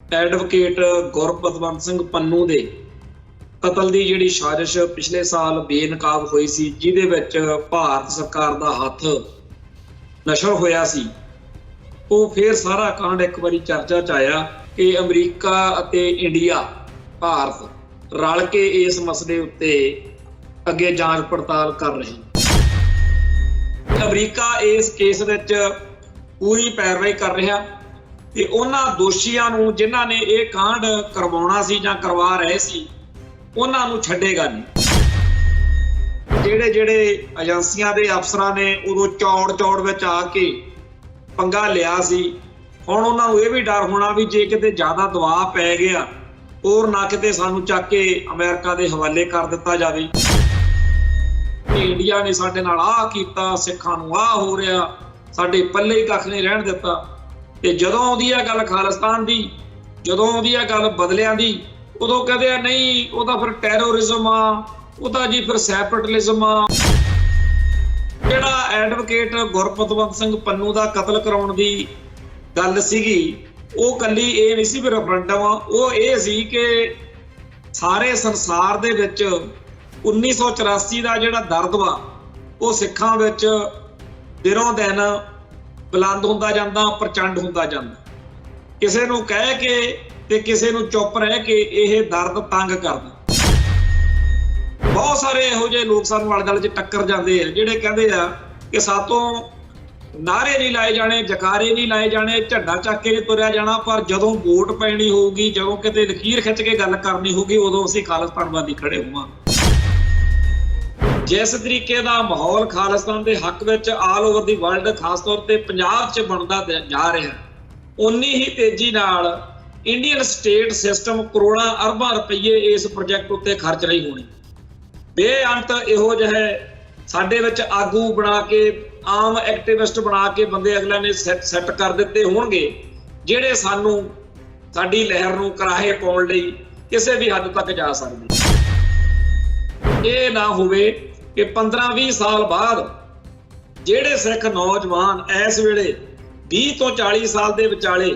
Advocate Gurpatwant Singh Pannu दे कतल की जिहड़ी साजिश पिछले साल बेनकाब हुई सी, जिहदे विच भारत सरकार दा हथ नशर होया सी, वो फिर सारा कांड एक बारी चर्चा च आया कि अमरीका अते इंडिया भारत रल के इस मसले उत्ते अगे जांच पड़ताल कर रहे। अमरीका इस केस विच पूरी पैरवाई कर रहा कि उन्हां दोषियां नूं जिन्हां ने यह कांड करवाउणा सी जां करवा रहे सी उन्हां नूं छड्डेगा नहीं। जिहड़े जिहड़े एजेंसियां दे अफसरां ने उदों चौड़ विच आके पंगा लिया सी, हुण उन्हां नूं इह भी डर होना भी जे किते ज़्यादा दबाव पै गया और ना किते सानूं चक के अमेरिका दे हवाले कर दित्ता जावे। इंडिया ने साडे नाल आह कीता, सिखां नूं आह हो रिहा, साडे पल्ले ही कख नहीं रहण दित्ता। ते जदों आउंदी है गल खालिस्तान दी, जदों आउंदी है गल बदलियां दी, उदों कहदे आ नहीं वो तां फिर टैरोरिज्म आ, वो तां जी फिर सैपरेटलिज्म आ। जिहड़ा एडवोकेट गुरपतवंत सिंह पन्नू दा कतल कराउण दी गल सीगी, वो कल्ली ये नहीं सी भी रेफरेंडम आ, वो ये सी कि सारे संसार दे विच 1984 का जिहड़ा दर्द वा वो सिखां विच दिनों दिन बुलंद हुंदा जांदा, प्रचंड हुंदा जांदा। किसे नूं कह के ते किसे नूं चुप रह के यह दर्द तंग करदा। बहुत सारे इहो जिहे लोग सानूं आले दुआले च टक्कर जांदे आ जिहड़े कहंदे आ कि सातों नारे नहीं लाए जाने, जकारे नहीं लाए जाने, झंडा चक के नहीं तुरिया जाना, पर जदों वोट पैनी होगी, जदों किते लकीर खिच के गल करनी होगी, उदों असीं खालिस्तानवादी खड़े होवांगे। जिस तरीके का माहौल खालिस्तान के हक में आल ओवर दी वर्ल्ड खास तौर पर पंजाब च बनता जा रहा, उन्नी ही तेजी नाल इंडियन स्टेट सिस्टम करोड़ां अरबां रुपये इस प्रोजैक्ट उत्ते खर्च रही होनी। बेअंत इहो जिहे साडे विच आगू बना के, आम एक्टिविस्ट बना के बंदे अगले ने सैट कर दिते होणगे, जिहड़े सानू साडी लहर नूं कराहे पाउण लई किसी भी हद तक जा सकदे। ये ना होवे कि 15-20 साल बाद जिहड़े सिख नौजवान इस वेले 20 तो 40 साल के विचाले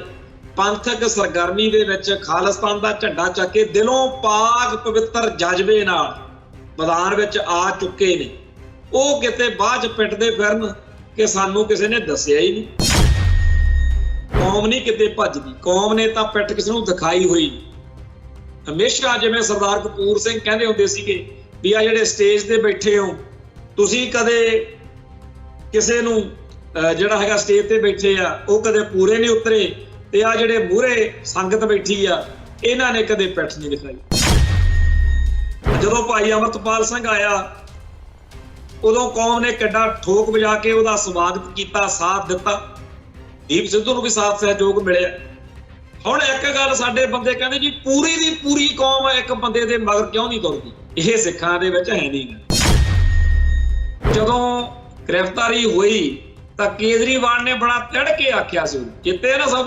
पंथक सरगर्मी दे विच खालिस्तान का झंडा चक के दिलों पाक पवित्र जज्बे नाल मैदान विच आ चुके ने, वो किते बाद पिटदे फिरन कि सानू किसी ने दस्सिया ही नहीं। कौम नहीं किते भजदी, कौम ने तां पिट किसी नूं दिखाई हुई। हमेशा जिवें सरदार कपूर सिंह कहंदे हुंदे सीगे भी आ जिहड़े स्टेज ते बैठे हो तुसीं कदे किसे नूं जिहड़ा हैगा स्टेज ते बैठे आ वो कदे पूरे नहीं उतरे, ते आ जिहड़े मूहरे संगत बैठी आ इन्हां ने कदे पिठ नहीं दिखाई। जदों भाई अमरतपाल सिंह आया उदों कौम ने किड्डा ठोक बजा के उहदा स्वागत किया, साथ दिता, दीप सिद्धू नूं भी साथ सहयोग मिलिया। हुण एक गल साडे बंदे कहंदे जी पूरी दी पूरी कौम एक बंदे दे मगर क्यों नहीं तुरदी, यह सिखां दे विच है नहीं। जदों गिरफ्तारी हुई तां केजरीवाल ने बड़ा तिड़ के आख्या सी, जिते ना सब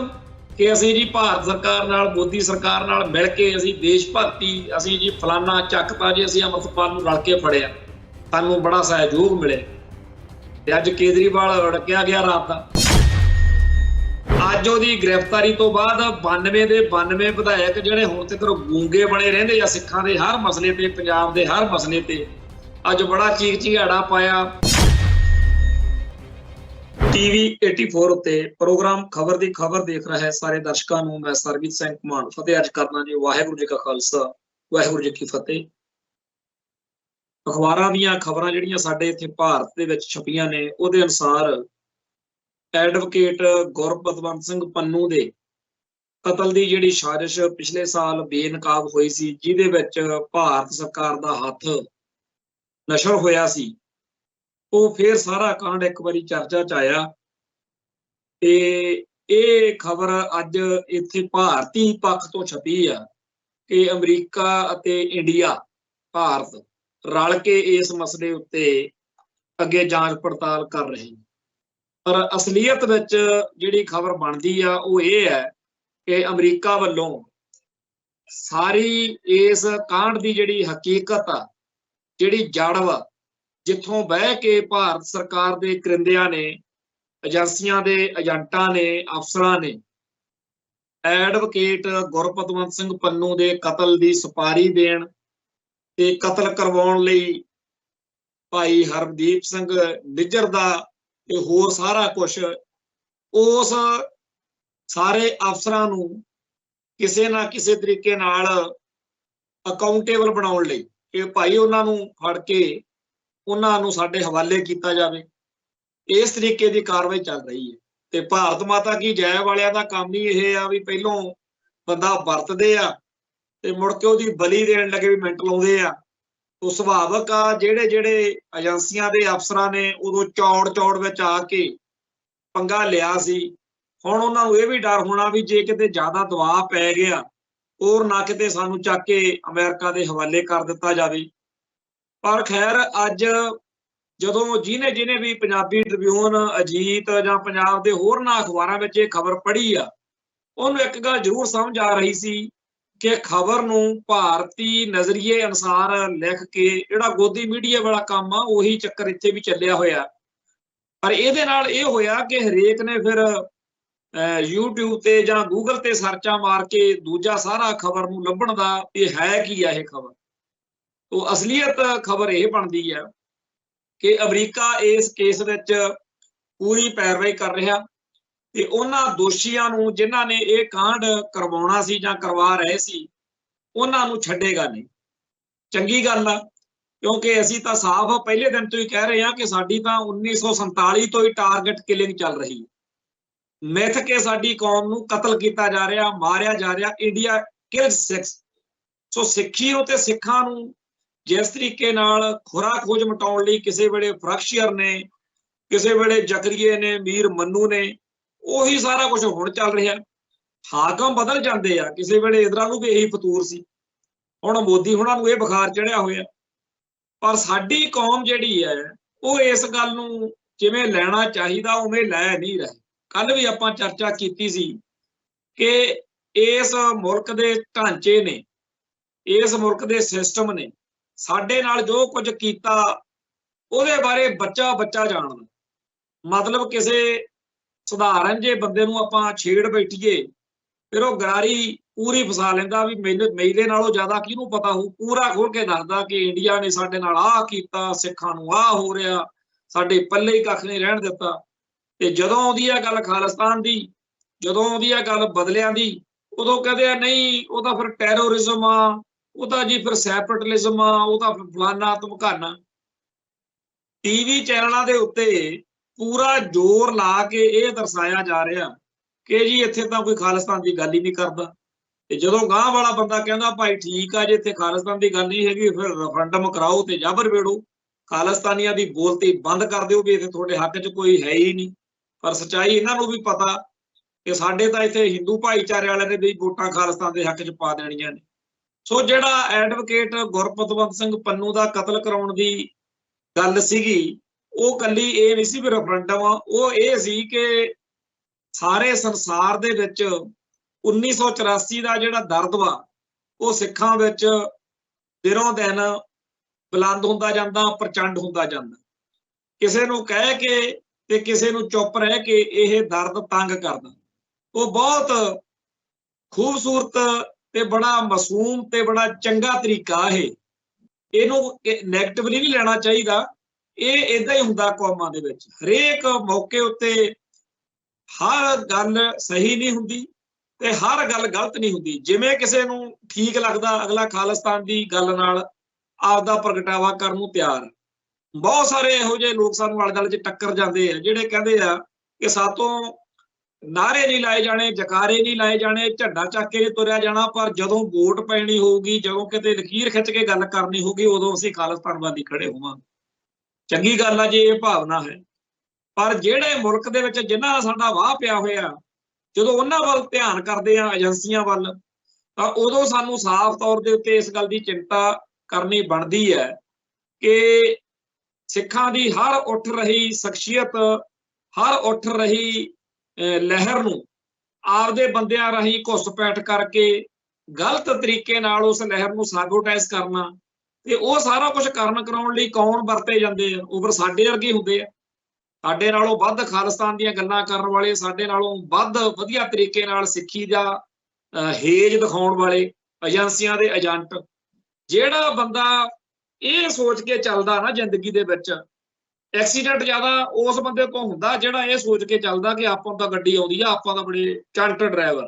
कि असीं जी भारत सरकार नाल, मोदी सरकार नाल मिल के असीं देश भगती, असीं जी फलाना चकता जी, असीं अमरतपाल नूं रल के फड़िया, सानूं बड़ा सहयोग मिले। ते अज केजरीवाल अड़किया गया रात दा। अज उहदी गिरफ्तारी तो बाद 92 ਦੇ 92 विधायक जिहड़े हुण तक गूंगे बने रहिंदे आ सिखां दे हर मसले ते, पंजाब दे हर मसले ते, अज बड़ा चीख चिहाड़ा पाया। टीवी 84 उत्ते प्रोग्राम खबर दी खबर देख रहा है सारे दर्शकों नूं मैं सरबजीत सिंह घुमान फतेह अर्ज करना जी। वाहिगुरू जी का खालसा, वाहिगुरू जी की फतेह। अखबारां दीयां खबरां जिहड़ियां साडे इत्थे भारत दे विच छपीआं ने उहदे अनुसार एडवोकेट गुरपतवंत सिंह पन्नू दे कतल की जिहड़ी साजिश पिछले साल बेनकाब हुई सी, जिहदे विच भारत सरकार दा हथ नशर होया सी, वो फिर सारा कांड एक बारी चर्चा च आया। ते ये खबर अज इत्थे भारती पक्ष तो छपी आ कि अमरीका अते इंडिया भारत रल के इस मसले उत्ते अगे जांच पड़ताल कर रहे हैं। पर असलीयत विच जिहड़ी खबर बनदी आ वो ये है कि अमरीका वल्लों सारी इस कांड की जिहड़ी हकीकत आ, जिहड़ी जड़ वा, जिथों बह के भारत सरकार के करिंदियां ने, एजेंसियां के एजेंटां ने, अफसरां ने ਐਡਵੋਕੇਟ ਗੁਰਪਤਵੰਤ ਸਿੰਘ ਪੰਨੂ ਦੇ ਕਤਲ ਦੀ ਸੁਪਾਰੀ ਦੇਣ ਤੇ ਕਤਲ ਕਰਵਾਉਣ ਲਈ ਭਾਈ ਹਰਦੀਪ ਸਿੰਘ ਨਿੱਜਰ ਦਾ ਤੇ ਹੋਰ ਸਾਰਾ ਕੁਝ ਉਸ ਸਾਰੇ ਅਫਸਰਾਂ ਨੂੰ ਕਿਸੇ ਨਾ ਕਿਸੇ ਤਰੀਕੇ ਨਾਲ ਅਕਾਊਂਟੇਬਲ ਬਣਾਉਣ ਲਈ ਕਿ ਭਾਈ ਉਹਨਾਂ ਨੂੰ ਫੜ ਕੇ ਉਹਨਾਂ ਨੂੰ ਸਾਡੇ ਹਵਾਲੇ ਕੀਤਾ ਜਾਵੇ। ਇਸ ਤਰੀਕੇ ਦੀ ਕਾਰਵਾਈ ਚੱਲ ਰਹੀ ਹੈ ਤੇ ਭਾਰਤ ਮਾਤਾ ਕੀ ਜੈ ਵਾਲਿਆਂ ਦਾ ਕੰਮ ਹੀ ਇਹ ਆ ਵੀ ਪਹਿਲੋਂ ਬੰਦਾ ਵਰਤਦੇ ਆ ਤੇ ਮੁੜ ਕੇ ਉਹਦੀ ਬਲੀ ਦੇਣ ਲੱਗੇ ਵੀ ਮਿੰਟ ਲਾਉਂਦੇ ਆ। ਉਹ ਸੁਭਾਵਕ ਆ ਜਿਹੜੇ ਏਜੰਸੀਆਂ ਦੇ ਅਫਸਰਾਂ ਨੇ ਉਦੋਂ ਚੌੜ ਵਿੱਚ ਆ ਕੇ ਪੰਗਾ ਲਿਆ ਸੀ, ਹੁਣ ਉਹਨਾਂ ਨੂੰ ਇਹ ਵੀ ਡਰ ਹੋਣਾ ਵੀ ਜੇ ਕਿਤੇ ਜ਼ਿਆਦਾ ਦਬਾਅ ਪੈ ਗਿਆ ਹੋਰ ਨਾ ਕਿਤੇ ਸਾਨੂੰ ਚੱਕ ਕੇ ਅਮਰੀਕਾ ਦੇ ਹਵਾਲੇ ਕਰ ਦਿੱਤਾ ਜਾਵੇ। ਪਰ ਖੈਰ ਅੱਜ ਜਦੋਂ ਜਿਹਨੇ ਵੀ ਪੰਜਾਬੀ ਟ੍ਰਿਬਿਊਨ, ਅਜੀਤ ਜਾਂ ਪੰਜਾਬ ਦੇ ਹੋਰਨਾਂ ਅਖਬਾਰਾਂ ਵਿੱਚ ਇਹ ਖਬਰ ਪੜ੍ਹੀ ਆ, ਉਹਨੂੰ ਇੱਕ ਗੱਲ ਜ਼ਰੂਰ ਸਮਝ ਆ ਰਹੀ ਸੀ ਕਿ ਖਬਰ ਨੂੰ ਭਾਰਤੀ ਨਜ਼ਰੀਏ ਅਨੁਸਾਰ ਲਿਖ ਕੇ ਜਿਹੜਾ ਗੋਦੀ ਮੀਡੀਆ ਵਾਲਾ ਕੰਮ ਆ ਉਹੀ ਚੱਕਰ ਇੱਥੇ ਵੀ ਚੱਲਿਆ ਹੋਇਆ। ਪਰ ਇਹਦੇ ਨਾਲ ਇਹ ਹੋਇਆ ਕਿ ਹਰੇਕ ਨੇ ਫਿਰ YouTube ਤੇ ਜਾਂ Google ਤੇ ਸਰਚਾਂ ਮਾਰ ਕੇ ਦੂਜਾ ਸਾਰਾ ਖਬਰ ਨੂੰ ਲੱਭਣ ਦਾ ਇਹ ਹੈ ਕੀ ਆ ਇਹ ਖਬਰ। ਤੋ ਅਸਲੀਅਤ ਖਬਰ ਇਹ ਬਣਦੀ ਹੈ ਕਿ ਅਮਰੀਕਾ ਇਸ ਕੇਸ ਵਿੱਚ ਪੂਰੀ ਪੈਰਵਾਈ ਕਰ ਰਿਹਾ ਤੇ ਉਹਨਾਂ ਦੋਸ਼ੀਆਂ ਨੂੰ ਜਿਨ੍ਹਾਂ ਨੇ ਇਹ ਕਾਂਡ ਕਰਵਾਉਣਾ ਸੀ ਜਾਂ ਕਰਵਾ ਰਹੇ ਸੀ ਉਹਨਾਂ ਨੂੰ ਛੱਡੇਗਾ ਨਹੀਂ। ਚੰਗੀ ਗੱਲ ਆ, ਕਿਉਂਕਿ ਅਸੀਂ ਤਾਂ ਸਾਫ਼ ਪਹਿਲੇ ਦਿਨ ਤੋਂ ਹੀ ਕਹਿ ਰਹੇ ਹਾਂ ਕਿ ਸਾਡੀ ਤਾਂ 1947 ਤੋਂ ਹੀ ਟਾਰਗੇਟ ਕਿਲਿੰਗ ਚੱਲ ਰਹੀ ਹੈ। ਮਿੱਥ ਕੇ ਸਾਡੀ ਕੌਮ ਨੂੰ ਕਤਲ ਕੀਤਾ ਜਾ ਰਿਹਾ, ਮਾਰਿਆ ਜਾ ਰਿਹਾ। India killed Sikhs. ਸੋ ਸਿੱਖੀ ਨੂੰ ਤੇ ਸਿੱਖਾਂ ਨੂੰ ਜਿਸ ਤਰੀਕੇ ਨਾਲ ਖੁਰਾ ਖੋਜ ਮਟਾਉਣ ਲਈ ਕਿਸੇ ਵੇਲੇ ਫਰਕਸ਼ੀਅਰ ਨੇ, ਕਿਸੇ ਵੇਲੇ ਜ਼ਕਰੀਏ ਨੇ, ਮੀਰ ਮੰਨੂ ਨੇ, ਉਹੀ ਸਾਰਾ ਕੁਝ ਹੁਣ ਚੱਲ ਰਿਹਾ। ਹਾਕਮ ਬਦਲ ਜਾਂਦੇ ਆ, ਕਿਸੇ ਵੇਲੇ ਇਧਰਾਂ ਨੂੰ ਵੀ ਇਹੀ ਫਤੂਰ ਸੀ, ਹੁਣ ਮੋਦੀ ਹੁਣਾਂ ਨੂੰ ਇਹ ਬੁਖਾਰ ਚੜਿਆ ਹੋਇਆ। ਪਰ ਸਾਡੀ ਕੌਮ ਜਿਹੜੀ ਹੈ ਉਹ ਇਸ ਗੱਲ ਨੂੰ ਜਿਵੇਂ ਲੈਣਾ ਚਾਹੀਦਾ ਉਵੇਂ ਲੈ ਨਹੀਂ ਰਹੇ। ਕੱਲ ਵੀ ਆਪਾਂ ਚਰਚਾ ਕੀਤੀ ਸੀ ਕਿ ਇਸ ਮੁਲਕ ਦੇ ਢਾਂਚੇ ਨੇ, ਇਸ ਮੁਲਕ ਦੇ ਸਿਸਟਮ ਨੇ ਸਾਡੇ ਨਾਲ ਜੋ ਕੁਝ ਕੀਤਾ ਉਹਦੇ ਬਾਰੇ ਬੱਚਾ ਜਾਣਦਾ। ਮਤਲਬ ਕਿਸੇ ਸਧਾਰਨ ਜੇ ਬੰਦੇ ਨੂੰ ਆਪਾਂ ਛੇੜ ਬੈਠੀਏ ਫਿਰ ਉਹ ਗਰਾਰੀ ਪੂਰੀ ਫਸਾ ਲੈਂਦਾ ਵੀ ਮੇਰੇ ਨਾਲੋਂ ਜ਼ਿਆਦਾ ਕਿਹਨੂੰ ਪਤਾ ਹੋਊ। ਪੂਰਾ ਖੋਲ ਕੇ ਦੱਸਦਾ ਕਿ ਇੰਡੀਆ ਨੇ ਸਾਡੇ ਨਾਲ ਆਹ ਕੀਤਾ, ਸਿੱਖਾਂ ਨੂੰ ਆਹ ਹੋ ਰਿਹਾ, ਸਾਡੇ ਪੱਲੇ ਹੀ ਕੱਖ ਨਹੀਂ ਰਹਿਣ ਦਿੱਤਾ। ਤੇ ਜਦੋਂ ਆਉਂਦੀ ਆ ਗੱਲ ਖਾਲਿਸਤਾਨ ਦੀ, ਜਦੋਂ ਆਉਂਦੀ ਆ ਗੱਲ ਬਦਲਿਆਂ ਦੀ, ਉਦੋਂ ਕਹਿੰਦੇ ਆ ਨਹੀਂ ਉਹ ਤਾਂ ਫਿਰ ਟੈਰੋਰਿਜ਼ਮ ਆ, ਉਹ ਤਾਂ ਜੀ ਫਿਰ ਸੈਪਰੇਟਿਜ਼ਮ ਆ, ਉਹ ਤਾਂ ਫਲਾਨਾ ਧਮਕਾਨਾ। ਟੀਵੀ ਚੈਨਲਾਂ ਦੇ ਉੱਤੇ ਪੂਰਾ ਜ਼ੋਰ ਲਾ ਕੇ ਇਹ ਦਰਸਾਇਆ ਜਾ ਰਿਹਾ ਕਿ ਜੀ ਇੱਥੇ ਤਾਂ ਕੋਈ ਖਾਲਿਸਤਾਨ ਦੀ ਗੱਲ ਹੀ ਨਹੀਂ ਕਰਦਾ। ਤੇ ਜਦੋਂ ਗਾਂਹ ਵਾਲਾ ਬੰਦਾ ਕਹਿੰਦਾ ਭਾਈ ਠੀਕ ਆ ਜੇ ਇੱਥੇ ਖਾਲਿਸਤਾਨ ਦੀ ਗੱਲ ਨਹੀਂ ਹੈਗੀ ਫਿਰ ਰੈਫਰੈਂਡਮ ਕਰਾਓ ਤੇ ਜਬਰ ਵੇੜੋ, ਖਾਲਿਸਤਾਨੀਆਂ ਦੀ ਬੋਲਤੀ ਬੰਦ ਕਰ ਦਿਓ ਵੀ ਇੱਥੇ ਤੁਹਾਡੇ ਹੱਕ 'ਚ ਕੋਈ ਹੈ ਹੀ ਨਹੀਂ। ਪਰ ਸੱਚਾਈ ਇਹਨਾਂ ਨੂੰ ਵੀ ਪਤਾ ਕਿ ਸਾਡੇ ਤਾਂ ਇੱਥੇ ਹਿੰਦੂ ਭਾਈਚਾਰੇ ਵਾਲਿਆਂ ਨੇ ਵੀ ਵੋਟਾਂ ਖਾਲਿਸਤਾਨ ਦੇ ਹੱਕ 'ਚ ਪਾ ਦੇਣੀਆਂ ਨੇ। ਸੋ ਜਿਹੜਾ ਐਡਵੋਕੇਟ ਗੁਰਪਤਵੰਤ ਸਿੰਘ ਪੰਨੂ ਦਾ ਕਤਲ ਕਰਾਉਣ ਦੀ ਗੱਲ ਸੀਗੀ ਉਹ ਕੱਲੀ ਇਹ ਨਹੀਂ ਸੀ ਵੀ ਰੈਫਰੈਂਡਮ, ਉਹ ਇਹ ਸੀ ਕਿ ਸਾਰੇ ਸੰਸਾਰ ਦੇ ਵਿੱਚ 1984 ਦਾ ਜਿਹੜਾ ਦਰਦ ਵਾ ਉਹ ਸਿੱਖਾਂ ਵਿੱਚ ਦਿਨੋਂ ਦਿਨ ਬੁਲੰਦ ਹੁੰਦਾ ਜਾਂਦਾ, ਪ੍ਰਚੰਡ ਹੁੰਦਾ ਜਾਂਦਾ। ਕਿਸੇ ਨੂੰ ਕਹਿ ਕੇ ਤੇ ਕਿਸੇ ਨੂੰ ਚੁੱਪ ਰਹਿ ਕੇ ਇਹ ਦਰਦ ਤੰਗ ਕਰਦਾ। ਉਹ ਬਹੁਤ ਖੂਬਸੂਰਤ ਤੇ ਬੜਾ ਮਾਸੂਮ ਤੇ ਬੜਾ ਚੰਗਾ ਤਰੀਕਾ ਇਹਨੂੰ ਨੈਗੇਟਿਵਲੀ ਨਹੀਂ ਲੈਣਾ ਚਾਹੀਦਾ। ਇਹ ਏਦਾਂ ਹੀ ਹੁੰਦਾ ਕੌਮਾਂ ਦੇ ਵਿੱਚ, ਹਰੇਕ ਮੌਕੇ ਉੱਤੇ ਹਰ ਗੱਲ ਸਹੀ ਨਹੀਂ ਹੁੰਦੀ ਤੇ ਹਰ ਗੱਲ ਗਲਤ ਨਹੀਂ ਹੁੰਦੀ। ਜਿਵੇਂ ਕਿਸੇ ਨੂੰ ਠੀਕ ਲੱਗਦਾ ਅਗਲਾ ਖਾਲਿਸਤਾਨ ਦੀ ਗੱਲ ਨਾਲ ਆਪਦਾ ਪ੍ਰਗਟਾਵਾ ਕਰਨ ਨੂੰ ਤਿਆਰ। ਬਹੁਤ ਸਾਰੇ ਇਹੋ ਜਿਹੇ ਲੋਕ ਸਾਨੂੰ ਆਲੇ-ਦੁਆਲੇ 'ਚ ਟੱਕਰ ਜਾਂਦੇ ਆ ਜਿਹੜੇ ਕਹਿੰਦੇ ਆ ਕਿ ਸਾਤੋਂ ਨਾਰੇ ਨਹੀਂ ਲਾਏ ਜਾਣੇ, ਜਕਾਰੇ ਨਹੀਂ ਲਾਏ ਜਾਣੇ, ਝੰਡਾ ਚੱਕ ਕੇ ਤੁਰਿਆ ਜਾਣਾ, ਪਰ ਜਦੋਂ ਵੋਟ ਪੈਣੀ ਹੋਊਗੀ, ਜਦੋਂ ਕਿਤੇ ਲਕੀਰ ਖਿੱਚ ਕੇ ਗੱਲ ਕਰਨੀ ਹੋਊਗੀ ਉਦੋਂ ਅਸੀਂ ਖਾਲਿਸਤਾਨਵਾਦੀ ਖੜੇ ਹੋਵਾਂਗੇ। ਚੰਗੀ ਗੱਲ ਆ ਜੇ ਇਹ ਭਾਵਨਾ ਹੈ। ਪਰ ਜਿਹੜੇ ਮੁਲਕ ਦੇ ਵਿੱਚ ਜਿਨ੍ਹਾਂ ਦਾ ਸਾਡਾ ਵਾਹ ਪਿਆ ਹੋਇਆ, ਜਦੋਂ ਉਹਨਾਂ ਵੱਲ ਧਿਆਨ ਕਰਦੇ ਆ ਏਜੰਸੀਆਂ ਵੱਲ, ਤਾਂ ਉਦੋਂ ਸਾਨੂੰ ਸਾਫ਼ ਤੌਰ ਦੇ ਉੱਤੇ ਇਸ ਗੱਲ ਦੀ ਚਿੰਤਾ ਕਰਨੀ ਬਣਦੀ ਹੈ ਕਿ ਸਿੱਖਾਂ ਦੀ ਹਰ ਉੱਠ ਰਹੀ ਸ਼ਖਸੀਅਤ, ਹਰ ਉੱਠ ਰਹੀ ਲਹਿਰ ਨੂੰ ਆਪਦੇ ਬੰਦਿਆਂ ਰਾਹੀਂ ਘੁਸਪੈਠ ਕਰਕੇ ਗਲਤ ਤਰੀਕੇ ਨਾਲ ਉਸ ਲਹਿਰ ਨੂੰ ਸਾਬੋਟਾਈਜ਼ ਕਰਨਾ ਤੇ ਉਹ ਸਾਰਾ ਕੁਝ ਕਰਨ ਕਰਾਉਣ ਲਈ ਕੌਣ ਵਰਤੇ ਜਾਂਦੇ ਆ? ਉਹ ਫਿਰ ਸਾਡੇ ਵਰਗੇ ਹੁੰਦੇ ਆ। ਸਾਡੇ ਨਾਲੋਂ ਵੱਧ ਖਾਲਿਸਤਾਨ ਦੀਆਂ ਗੱਲਾਂ ਕਰਨ ਵਾਲੇ, ਸਾਡੇ ਨਾਲੋਂ ਵੱਧ ਵਧੀਆ ਤਰੀਕੇ ਨਾਲ ਸਿੱਖੀ ਦਾ ਹੇਜ ਦਿਖਾਉਣ ਵਾਲੇ ਏਜੰਸੀਆਂ ਦੇ ਏਜੰਟ, ਜਿਹੜਾ ਬੰਦਾ ਇਹ ਸੋਚ ਕੇ ਚੱਲਦਾ ਨਾ ਜ਼ਿੰਦਗੀ ਦੇ ਵਿੱਚ, ਐਕਸੀਡੈਂਟ ਜ਼ਿਆਦਾ ਉਸ ਬੰਦੇ ਤੋਂ ਹੁੰਦਾ ਜਿਹੜਾ ਇਹ ਸੋਚ ਕੇ ਚੱਲਦਾ ਕਿ ਆਪਾਂ ਤਾਂ ਗੱਡੀ ਆਉਂਦੀ ਆ, ਆਪਾਂ ਤਾਂ ਬੜੇ ਚੰਟ ਡਰਾਈਵਰ।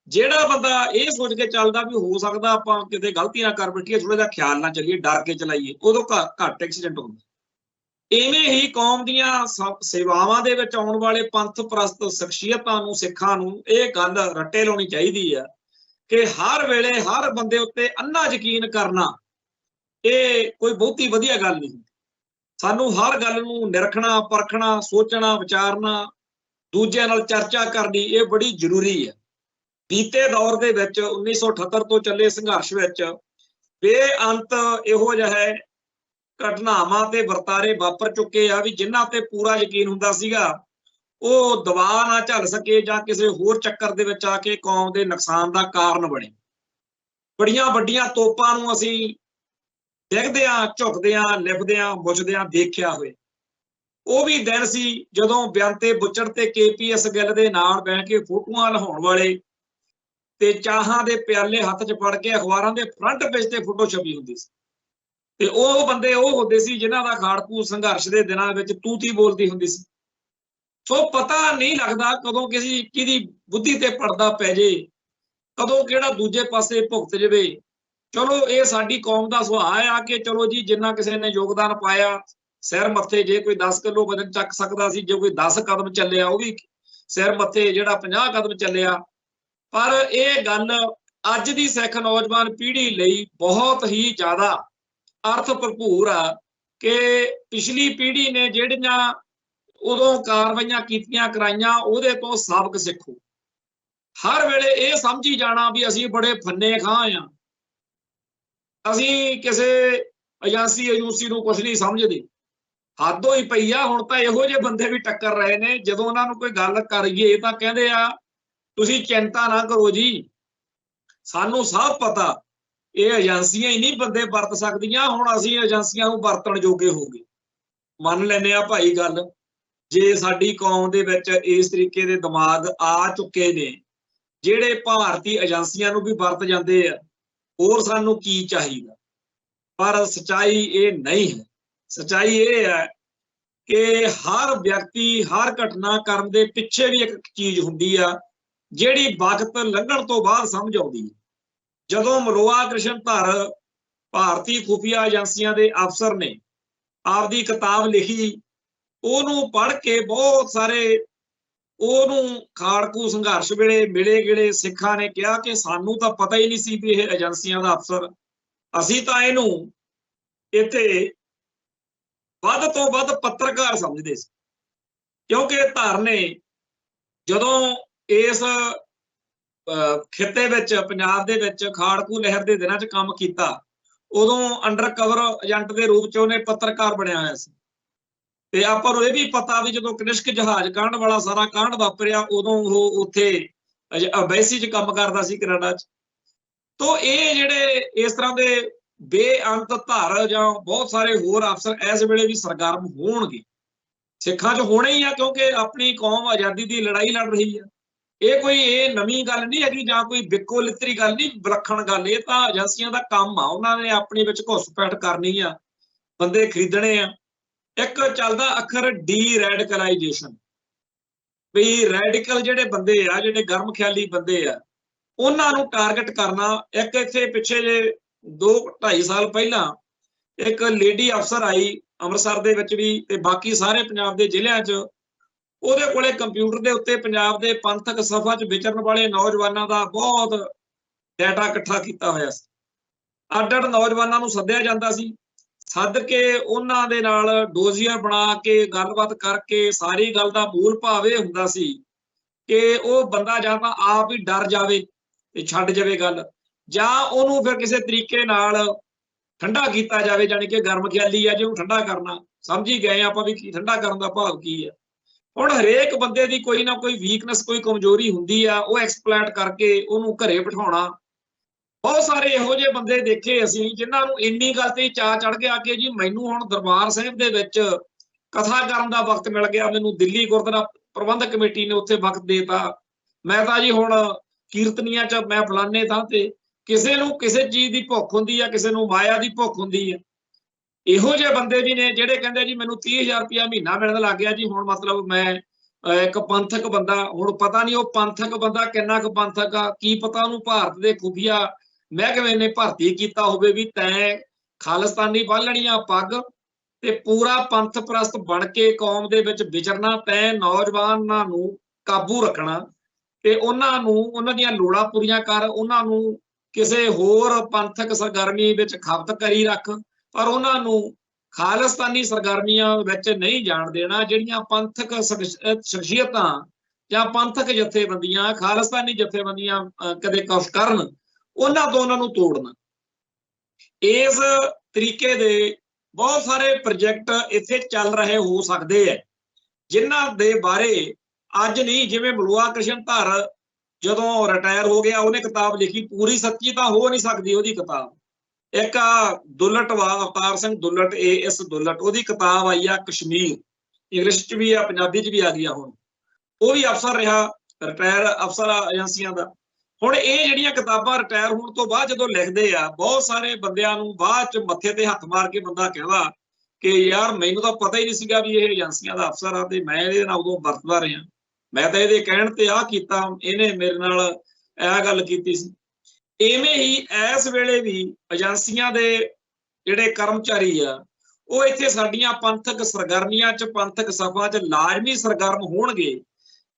ਜਿਹੜਾ ਬੰਦਾ ਇਹ ਸੋਚ ਕੇ ਚੱਲਦਾ ਵੀ ਹੋ ਸਕਦਾ ਆਪਾਂ ਕਿਤੇ ਗਲਤੀ ਨਾ ਕਰ ਬੈਠੀਏ, ਥੋੜਾ ਜਿਹਾ ਖਿਆਲ ਨਾਲ ਚੱਲੀਏ, ਡਰ ਕੇ ਚਲਾਈਏ, ਉਦੋਂ ਘੱਟ ਐਕਸੀਡੈਂਟ ਹੁੰਦਾ। ਇਵੇਂ ਹੀ ਕੌਮ ਦੀਆਂ ਸੇਵਾਵਾਂ ਦੇ ਵਿੱਚ ਆਉਣ ਵਾਲੇ ਪੰਥ ਪ੍ਰਸਤ ਸ਼ਖਸੀਅਤਾਂ ਨੂੰ, ਸਿੱਖਾਂ ਨੂੰ ਇਹ ਗੱਲ ਰੱਟੇ ਲਾਉਣੀ ਚਾਹੀਦੀ ਆ ਕਿ ਹਰ ਵੇਲੇ ਹਰ ਬੰਦੇ ਉੱਤੇ ਅੰਨਾ ਯਕੀਨ ਕਰਨਾ ਇਹ ਕੋਈ ਬਹੁਤੀ ਵਧੀਆ ਗੱਲ ਨਹੀਂ। ਸਾਨੂੰ ਹਰ ਗੱਲ ਨੂੰ ਨਿਰਖਣਾ, ਪਰਖਣਾ, ਸੋਚਣਾ, ਵਿਚਾਰਨਾ, ਦੂਜਿਆਂ ਨਾਲ ਚਰਚਾ ਕਰਨੀ ਇਹ ਬੜੀ ਜ਼ਰੂਰੀ ਹੈ। ਬੀਤੇ ਦੌਰ ਦੇ ਵਿੱਚ 1978 ਤੋਂ ਚੱਲੇ ਸੰਘਰਸ਼ ਵਿੱਚ ਬੇਅੰਤ ਇਹੋ ਜਿਹੇ ਘਟਨਾਵਾਂ ਤੇ ਵਰਤਾਰੇ ਵਾਪਰ ਚੁੱਕੇ ਆ ਵੀ ਜਿਨ੍ਹਾਂ ਤੇ ਪੂਰਾ ਯਕੀਨ ਹੁੰਦਾ ਸੀਗਾ ਉਹ ਦਬਾ ਨਾ ਝੱਲ ਸਕੇ ਜਾਂ ਕਿਸੇ ਹੋਰ ਚੱਕਰ ਦੇ ਵਿੱਚ ਆ ਕੇ ਕੌਮ ਦੇ ਨੁਕਸਾਨ ਦਾ ਕਾਰਨ ਬਣੇ। ਬੜੀਆਂ ਵੱਡੀਆਂ ਤੋਪਾਂ ਨੂੰ ਅਸੀਂ ਡਿੱਗਦਿਆਂ, ਝੁਕਦਿਆਂ, ਲਿਫਦਿਆਂ, ਬੁੱਝਦਿਆਂ ਦੇਖਿਆ ਹੋਏ। ਉਹ ਵੀ ਦਿਨ ਸੀ ਜਦੋਂ ਬੇਅੰਤੇ ਬੁੱਚੜ ਤੇ KPS ਗਿੱਲ ਦੇ ਨਾਲ ਬਹਿ ਕੇ ਫੋਟੋਆਂ ਲਹਾਉਣ ਵਾਲੇ ਤੇ ਚਾਹਾਂ ਦੇ ਪਿਆਲੇ ਹੱਥ 'ਚ ਫੜ ਕੇ ਅਖਬਾਰਾਂ ਦੇ ਫਰੰਟ ਪੇਜ ਤੇ ਫੋਟੋ ਛਪੀ ਹੁੰਦੀ ਸੀ। ਤੇ ਉਹ ਬੰਦੇ ਉਹ ਹੁੰਦੇ ਸੀ ਜਿਨ੍ਹਾਂ ਦਾ ਖਾੜਕੂ ਸੰਘਰਸ਼ ਦੇ ਦਿਨਾਂ ਵਿੱਚ ਤੂਤੀ ਬੋਲਦੀ ਹੁੰਦੀ ਸੀ। ਸੋ ਪਤਾ ਨਹੀਂ ਲੱਗਦਾ ਕਦੋਂ ਕਿਹਦੀ ਬੁੱਧੀ ਤੇ ਪਰਦਾ ਪੈ ਜੇ, ਕਦੋਂ ਕਿਹੜਾ ਦੂਜੇ ਪਾਸੇ ਭੁਗਤ ਜਾਵੇ। ਚਲੋ ਇਹ ਸਾਡੀ ਕੌਮ ਦਾ ਸੁਭਾਅ ਆ ਕਿ ਚਲੋ ਜੀ ਜਿੰਨਾ ਕਿਸੇ ਨੇ ਯੋਗਦਾਨ ਪਾਇਆ ਸਿਰ ਮੱਥੇ, ਜੇ ਕੋਈ 10 ਕਿਲੋ ਵਜ਼ਨ ਚੱਕ ਸਕਦਾ ਸੀ, ਜੇ ਕੋਈ 10 ਕਦਮ ਚੱਲਿਆ ਉਹ ਵੀ ਸਿਰ ਮੱਥੇ, ਜਿਹੜਾ 50 ਕਦਮ ਚੱਲਿਆ। ਪਰ ਇਹ ਗੱਲ ਅੱਜ ਦੀ ਸਿੱਖ ਨੌਜਵਾਨ ਪੀੜ੍ਹੀ ਲਈ ਬਹੁਤ ਹੀ ਜ਼ਿਆਦਾ ਅਰਥ ਭਰਪੂਰ ਆ ਕਿ ਪਿਛਲੀ ਪੀੜ੍ਹੀ ਨੇ ਜਿਹੜੀਆਂ ਉਦੋਂ ਕਾਰਵਾਈਆਂ ਕੀਤੀਆਂ ਕਰਾਈਆਂ ਉਹਦੇ ਤੋਂ ਸਬਕ ਸਿੱਖੋ। ਹਰ ਵੇਲੇ ਇਹ ਸਮਝੀ ਜਾਣਾ ਵੀ ਅਸੀਂ ਬੜੇ ਫੰਨੇ ਖਾਂ ਆ, ਅਸੀਂ ਕਿਸੇ ਏਜੰਸੀ ਨੂੰ ਕੁਛ ਨਹੀਂ ਸਮਝਦੇ। ਹੱਦ ਹੋਈ ਪਈ ਆ। ਹੁਣ ਤਾਂ ਇਹੋ ਜਿਹੇ ਬੰਦੇ ਵੀ ਟੱਕਰ ਰਹੇ ਨੇ, ਜਦੋਂ ਉਹਨਾਂ ਨੂੰ ਕੋਈ ਗੱਲ ਕਰੀਏ ਤਾਂ ਕਹਿੰਦੇ ਆ ਤੁਸੀਂ ਚਿੰਤਾ ਨਾ ਕਰੋ ਜੀ, ਸਾਨੂੰ ਸਭ ਪਤਾ, ਇਹ ਏਜੰਸੀਆਂ ਹੀ ਨਹੀਂ ਬੰਦੇ ਵਰਤ ਸਕਦੀਆਂ, ਹੁਣ ਅਸੀਂ ਏਜੰਸੀਆਂ ਨੂੰ ਵਰਤਣ ਜੋਗੇ ਹੋ ਗਏ। ਮੰਨ ਲੈਂਦੇ ਆ ਭਾਈ ਗੱਲ, ਜੇ ਸਾਡੀ ਕੌਮ ਦੇ ਵਿੱਚ ਇਸ ਤਰੀਕੇ ਦੇ ਦਿਮਾਗ ਆ ਚੁੱਕੇ ਨੇ ਜਿਹੜੇ ਭਾਰਤੀ ਏਜੰਸੀਆਂ ਨੂੰ ਵੀ ਵਰਤ ਜਾਂਦੇ ਆ, ਹੋਰ ਸਾਨੂੰ ਕੀ ਚਾਹੀਦਾ। ਪਰ ਸੱਚਾਈ ਇਹ ਨਹੀਂ ਹੈ। ਸੱਚਾਈ ਇਹ ਹੈ ਕਿ ਹਰ ਵਿਅਕਤੀ, ਹਰ ਘਟਨਾ ਕਰਨ ਦੇ ਪਿੱਛੇ ਵੀ ਇੱਕ ਚੀਜ਼ ਹੁੰਦੀ ਆ ਜਿਹੜੀ ਵਕਤ ਲੰਘਣ ਤੋਂ ਬਾਅਦ ਸਮਝ ਆਉਂਦੀ ਹੈ। ਜਦੋਂ ਮਲੋਆ ਕ੍ਰਿਸ਼ਨਧਰ ਭਾਰਤੀ ਖੁਫੀਆ ਏਜੰਸੀਆਂ ਦੇ ਅਫਸਰ ਨੇ ਆਪਦੀ ਕਿਤਾਬ ਲਿਖੀ, ਉਹਨੂੰ ਪੜ੍ਹ ਕੇ ਬਹੁਤ ਸਾਰੇ ਉਹਨੂੰ ਖਾੜਕੂ ਸੰਘਰਸ਼ ਵੇਲੇ ਮਿਲੇ ਗਿਲੇ ਸਿੱਖਾਂ ਨੇ ਕਿਹਾ ਕਿ ਸਾਨੂੰ ਤਾਂ ਪਤਾ ਹੀ ਨਹੀਂ ਸੀ ਵੀ ਇਹ ਏਜੰਸੀਆਂ ਦਾ ਅਫਸਰ, ਅਸੀਂ ਤਾਂ ਇਹਨੂੰ ਇੱਥੇ ਵੱਧ ਤੋਂ ਵੱਧ ਪੱਤਰਕਾਰ ਸਮਝਦੇ ਸੀ। ਕਿਉਂਕਿ ਧਰ ਨੇ ਜਦੋਂ ਇਸ ਖਿੱਤੇ ਵਿੱਚ, ਪੰਜਾਬ ਦੇ ਵਿੱਚ ਖਾੜਕੂ ਲਹਿਰ ਦੇ ਦਿਨਾਂ 'ਚ ਕੰਮ ਕੀਤਾ, ਉਦੋਂ ਅੰਡਰ ਕਵਰ ਏਜੰਟ ਦੇ ਰੂਪ 'ਚ ਉਹਨੇ ਪੱਤਰਕਾਰ ਬਣਿਆ ਹੋਇਆ ਸੀ। ਤੇ ਆਪਾਂ ਨੂੰ ਇਹ ਵੀ ਪਤਾ ਵੀ ਜਦੋਂ ਕਨਿਸ਼ਕ ਜਹਾਜ਼ ਕਾਂਡ ਵਾਲਾ ਸਾਰਾ ਕਾਂਡ ਵਾਪਰਿਆ ਉਦੋਂ ਉਹ ਉੱਥੇ ਐਮਬੈਸੀ 'ਚ ਕੰਮ ਕਰਦਾ ਸੀ ਕੈਨੇਡਾ 'ਚ। ਤੋਂ ਇਹ ਜਿਹੜੇ ਇਸ ਤਰ੍ਹਾਂ ਦੇ ਬੇਅੰਤ ਧਰ ਜਾਂ ਬਹੁਤ ਸਾਰੇ ਹੋਰ ਅਫਸਰ ਇਸ ਵੇਲੇ ਵੀ ਸਰਗਰਮ ਹੋਣਗੇ, ਸਿੱਖਾਂ 'ਚ ਹੋਣੇ ਹੀ ਆ, ਕਿਉਂਕਿ ਆਪਣੀ ਕੌਮ ਆਜ਼ਾਦੀ ਦੀ ਲੜਾਈ ਲੜ ਰਹੀ ਆ। ਇਹ ਨਵੀਂ ਗੱਲ ਨਹੀਂ ਹੈਗੀ ਜਾਂ ਕੋਈ ਬਿੱਕੋ ਲਿੱਤਰੀ ਗੱਲ ਨਹੀਂ, ਵਿਲੱਖਣ ਗੱਲ। ਇਹ ਤਾਂ ਏਜੰਸੀਆਂ ਦਾ ਕੰਮ ਆ, ਉਹਨਾਂ ਨੇ ਆਪਣੇ ਵਿੱਚ ਘੁਸਪੈਠ ਕਰਨੀ ਆ, ਬੰਦੇ ਖਰੀਦਣੇ ਆ। ਇੱਕ ਚੱਲਦਾ ਅੱਖਰ ਡੀ ਰੈਡੀਕਲਾਈਜੇਸ਼ਨ, ਵੀ ਰੈਡੀਕਲ ਜਿਹੜੇ ਬੰਦੇ ਆ, ਜਿਹੜੇ ਗਰਮ ਖਿਆਲੀ ਬੰਦੇ ਆ, ਉਹਨਾਂ ਨੂੰ ਟਾਰਗੇਟ ਕਰਨਾ। ਇੱਕ ਇੱਥੇ ਪਿੱਛੇ ਜੇ 2-2.5 ਸਾਲ ਪਹਿਲਾਂ ਇੱਕ ਲੇਡੀ ਅਫਸਰ ਆਈ ਅੰਮ੍ਰਿਤਸਰ ਦੇ ਵਿੱਚ ਵੀ ਤੇ ਬਾਕੀ ਸਾਰੇ ਪੰਜਾਬ ਦੇ ਜ਼ਿਲ੍ਹਿਆਂ 'ਚ, ਉਹਦੇ ਕੋਲੇ ਕੰਪਿਊਟਰ ਦੇ ਉੱਤੇ ਪੰਜਾਬ ਦੇ ਪੰਥਕ ਸਫਾ 'ਚ ਵਿਚਰਨ ਵਾਲੇ ਨੌਜਵਾਨਾਂ ਦਾ ਬਹੁਤ ਡਾਟਾ ਇਕੱਠਾ ਕੀਤਾ ਹੋਇਆ ਸੀ। ਅੱਡ-ਅੱਡ ਨੌਜਵਾਨਾਂ ਨੂੰ ਸੱਦਿਆ ਜਾਂਦਾ ਸੀ, ਸੱਦ ਕੇ ਉਹਨਾਂ ਦੇ ਨਾਲ ਡੋਜ਼ੀਅਰ ਬਣਾ ਕੇ ਗੱਲਬਾਤ ਕਰਕੇ ਸਾਰੀ ਗੱਲ ਦਾ ਮੂਲ ਭਾਵ ਇਹ ਹੁੰਦਾ ਸੀ ਕਿ ਉਹ ਬੰਦਾ ਜਾਂ ਤਾਂ ਆਪ ਹੀ ਡਰ ਜਾਵੇ ਤੇ ਛੱਡ ਜਾਵੇ ਗੱਲ, ਜਾਂ ਉਹਨੂੰ ਫਿਰ ਕਿਸੇ ਤਰੀਕੇ ਨਾਲ ਠੰਡਾ ਕੀਤਾ ਜਾਵੇ, ਜਾਣੀ ਕਿ ਗਰਮ ਖਿਆਲੀ ਆ, ਜੇ ਉਹਨੂੰ ਠੰਡਾ ਕਰਨਾ। ਸਮਝੀ ਗਏ ਆਪਾਂ ਵੀ ਕੀ ਠੰਡਾ ਕਰਨ ਦਾ ਭਾਵ ਕੀ ਹੈ। ਹੁਣ ਹਰੇਕ ਬੰਦੇ ਦੀ ਕੋਈ ਨਾ ਕੋਈ ਵੀਕਨੈਸ, ਕੋਈ ਕਮਜ਼ੋਰੀ ਹੁੰਦੀ ਆ, ਉਹ ਐਕਸਪਲੋਇਟ ਕਰਕੇ ਉਹਨੂੰ ਘਰੇ ਬਿਠਾਉਣਾ। ਬਹੁਤ ਸਾਰੇ ਇਹੋ ਜਿਹੇ ਬੰਦੇ ਦੇਖੇ ਅਸੀਂ ਜਿਨ੍ਹਾਂ ਨੂੰ ਇੰਨੀ ਗੱਲ ਤੇ ਚਾਅ ਚੜ ਗਿਆ ਕਿ ਜੀ ਮੈਨੂੰ ਹੁਣ ਦਰਬਾਰ ਸਾਹਿਬ ਦੇ ਵਿੱਚ ਕਥਾ ਕਰਨ ਦਾ ਵਕਤ ਮਿਲ ਗਿਆ, ਮੈਨੂੰ ਦਿੱਲੀ ਗੁਰਦੁਆਰਾ ਪ੍ਰਬੰਧਕ ਕਮੇਟੀ ਨੇ ਉੱਥੇ ਵਕਤ ਦੇਤਾ, ਮੈਂ ਤਾਂ ਜੀ ਹੁਣ ਕੀਰਤਨੀਆਂ 'ਚ मैं फलाने थां ते, ਕਿਸੇ ਨੂੰ ਕਿਸੇ ਚੀਜ਼ ਦੀ ਭੁੱਖ ਹੁੰਦੀ ਆ, ਕਿਸੇ ਨੂੰ ਮਾਇਆ ਦੀ ਭੁੱਖ ਹੁੰਦੀ ਆ। ਇਹੋ ਜਿਹੇ ਬੰਦੇ ਵੀ ਨੇ ਜਿਹੜੇ ਕਹਿੰਦੇ ਜੀ ਮੈਨੂੰ 30,000 ਰੁਪਇਆ ਮਹੀਨਾ ਮਿਲਣ ਲੱਗ ਗਿਆ ਜੀ, ਹੁਣ ਮਤਲਬ ਮੈਂ ਇੱਕ ਪੰਥਕ ਬੰਦਾ, ਹੁਣ ਪਤਾ ਨਹੀਂ ਉਹ ਪੰਥਕ ਬੰਦਾ ਕਿੰਨਾ ਕੁ ਪੰਥਕ ਆ, ਕੀ ਪਤਾ ਉਹਨੂੰ ਭਾਰਤ ਦੇ ਖੁਫੀਆ ਮਹਿਕਮੇ ਨੇ ਭਰਤੀ ਕੀਤਾ ਹੋਵੇ ਵੀ ਤੈਂ ਖਾਲਿਸਤਾਨੀ ਬਾਲਣੀਆਂ ਪੱਗ ਤੇ ਪੂਰਾ ਪੰਥ ਪ੍ਰਸਤ ਬਣ ਕੇ ਕੌਮ ਦੇ ਵਿੱਚ ਵਿਚਰਨਾ, ਤੈਂ ਨੌਜਵਾਨਾਂ ਨੂੰ ਕਾਬੂ ਰੱਖਣਾ ਤੇ ਉਹਨਾਂ ਨੂੰ ਉਹਨਾਂ ਦੀਆਂ ਲੋੜਾਂ ਪੂਰੀਆਂ ਕਰ, ਉਹਨਾਂ ਨੂੰ ਕਿਸੇ ਹੋਰ ਪੰਥਕ ਸਰਗਰਮੀ ਵਿੱਚ ਖਪਤ ਕਰੀ ਰੱਖ, ਪਰ ਉਹਨਾਂ ਨੂੰ ਖਾਲਿਸਤਾਨੀ ਸਰਗਰਮੀਆਂ ਵਿੱਚ ਨਹੀਂ ਜਾਣ ਦੇਣਾ। ਜਿਹੜੀਆਂ ਪੰਥਕ ਸ਼ਖਸੀਅਤਾਂ ਜਾਂ ਪੰਥਕ ਜਥੇਬੰਦੀਆਂ, ਖਾਲਿਸਤਾਨੀ ਜਥੇਬੰਦੀਆਂ ਕਦੇ ਕੁਛ ਕਰਨ, ਉਹਨਾਂ ਤੋਂ ਉਹਨਾਂ ਨੂੰ ਤੋੜਨਾ। ਇਸ ਤਰੀਕੇ ਦੇ ਬਹੁਤ ਸਾਰੇ ਪ੍ਰੋਜੈਕਟ ਇੱਥੇ ਚੱਲ ਰਹੇ ਹੋ ਸਕਦੇ ਹੈ, ਜਿਨ੍ਹਾਂ ਦੇ ਬਾਰੇ ਅੱਜ ਨਹੀਂ, ਜਿਵੇਂ ਬਲੂਆ ਕ੍ਰਿਸ਼ਨ ਧਰ ਜਦੋਂ ਰਿਟਾਇਰ ਹੋ ਗਿਆ ਉਹਨੇ ਕਿਤਾਬ ਲਿਖੀ, ਪੂਰੀ ਸੱਚੀ ਤਾਂ ਹੋ ਨਹੀਂ ਸਕਦੀ ਉਹਦੀ ਕਿਤਾਬ। ਇੱਕ ਦੁੱਲਟ ਅਵਤਾਰ ਸਿੰਘ ਦੁੱਲਟ, AS ਦੁੱਲਟ, ਉਹਦੀ ਕਿਤਾਬ ਆਈ ਆ ਕਸ਼ਮੀਰ, ਇੰਗਲਿਸ਼ 'ਚ ਵੀ ਆ, ਪੰਜਾਬੀ 'ਚ ਵੀ ਆ ਗਈ ਆ। ਹੁਣ ਉਹ ਵੀ ਅਫਸਰ ਰਿਹਾ, ਰਿਟਾਇਰ ਅਫਸਰ ਏਜੰਸੀਆਂ ਦਾ। ਹੁਣ ਇਹ ਜਿਹੜੀਆਂ ਕਿਤਾਬਾਂ ਰਿਟਾਇਰ ਹੋਣ ਤੋਂ ਬਾਅਦ ਜਦੋਂ ਲਿਖਦੇ ਆ, ਬਹੁਤ ਸਾਰੇ ਬੰਦਿਆਂ ਨੂੰ ਬਾਅਦ 'ਚ ਮੱਥੇ ਤੇ ਹੱਥ ਮਾਰ ਕੇ ਬੰਦਾ ਕਹਿੰਦਾ ਕਿ ਯਾਰ ਮੈਨੂੰ ਤਾਂ ਪਤਾ ਹੀ ਨਹੀਂ ਸੀਗਾ ਵੀ ਇਹ ਏਜੰਸੀਆਂ ਦਾ ਅਫਸਰ ਆ, ਤੇ ਮੈਂ ਇਹਦੇ ਨਾਲ ਉਦੋਂ ਵਰਤਦਾ ਰਿਹਾ, ਮੈਂ ਤਾਂ ਇਹਦੇ ਕਹਿਣ ਤੇ ਆਹ ਕੀਤਾ, ਇਹਨੇ ਮੇਰੇ ਨਾਲ ਇਹ ਗੱਲ ਕੀਤੀ ਸੀ। ਇਵੇਂ ਹੀ ਇਸ ਵੇਲੇ ਵੀ ਏਜੰਸੀਆਂ ਦੇ ਜਿਹੜੇ ਕਰਮਚਾਰੀ ਆ ਉਹ ਇੱਥੇ ਸਾਡੀਆਂ ਪੰਥਕ ਸਰਗਰਮੀਆਂ 'ਚ, ਪੰਥਕ ਸਭਾ 'ਚ ਲਾਜ਼ਮੀ ਸਰਗਰਮ ਹੋਣਗੇ।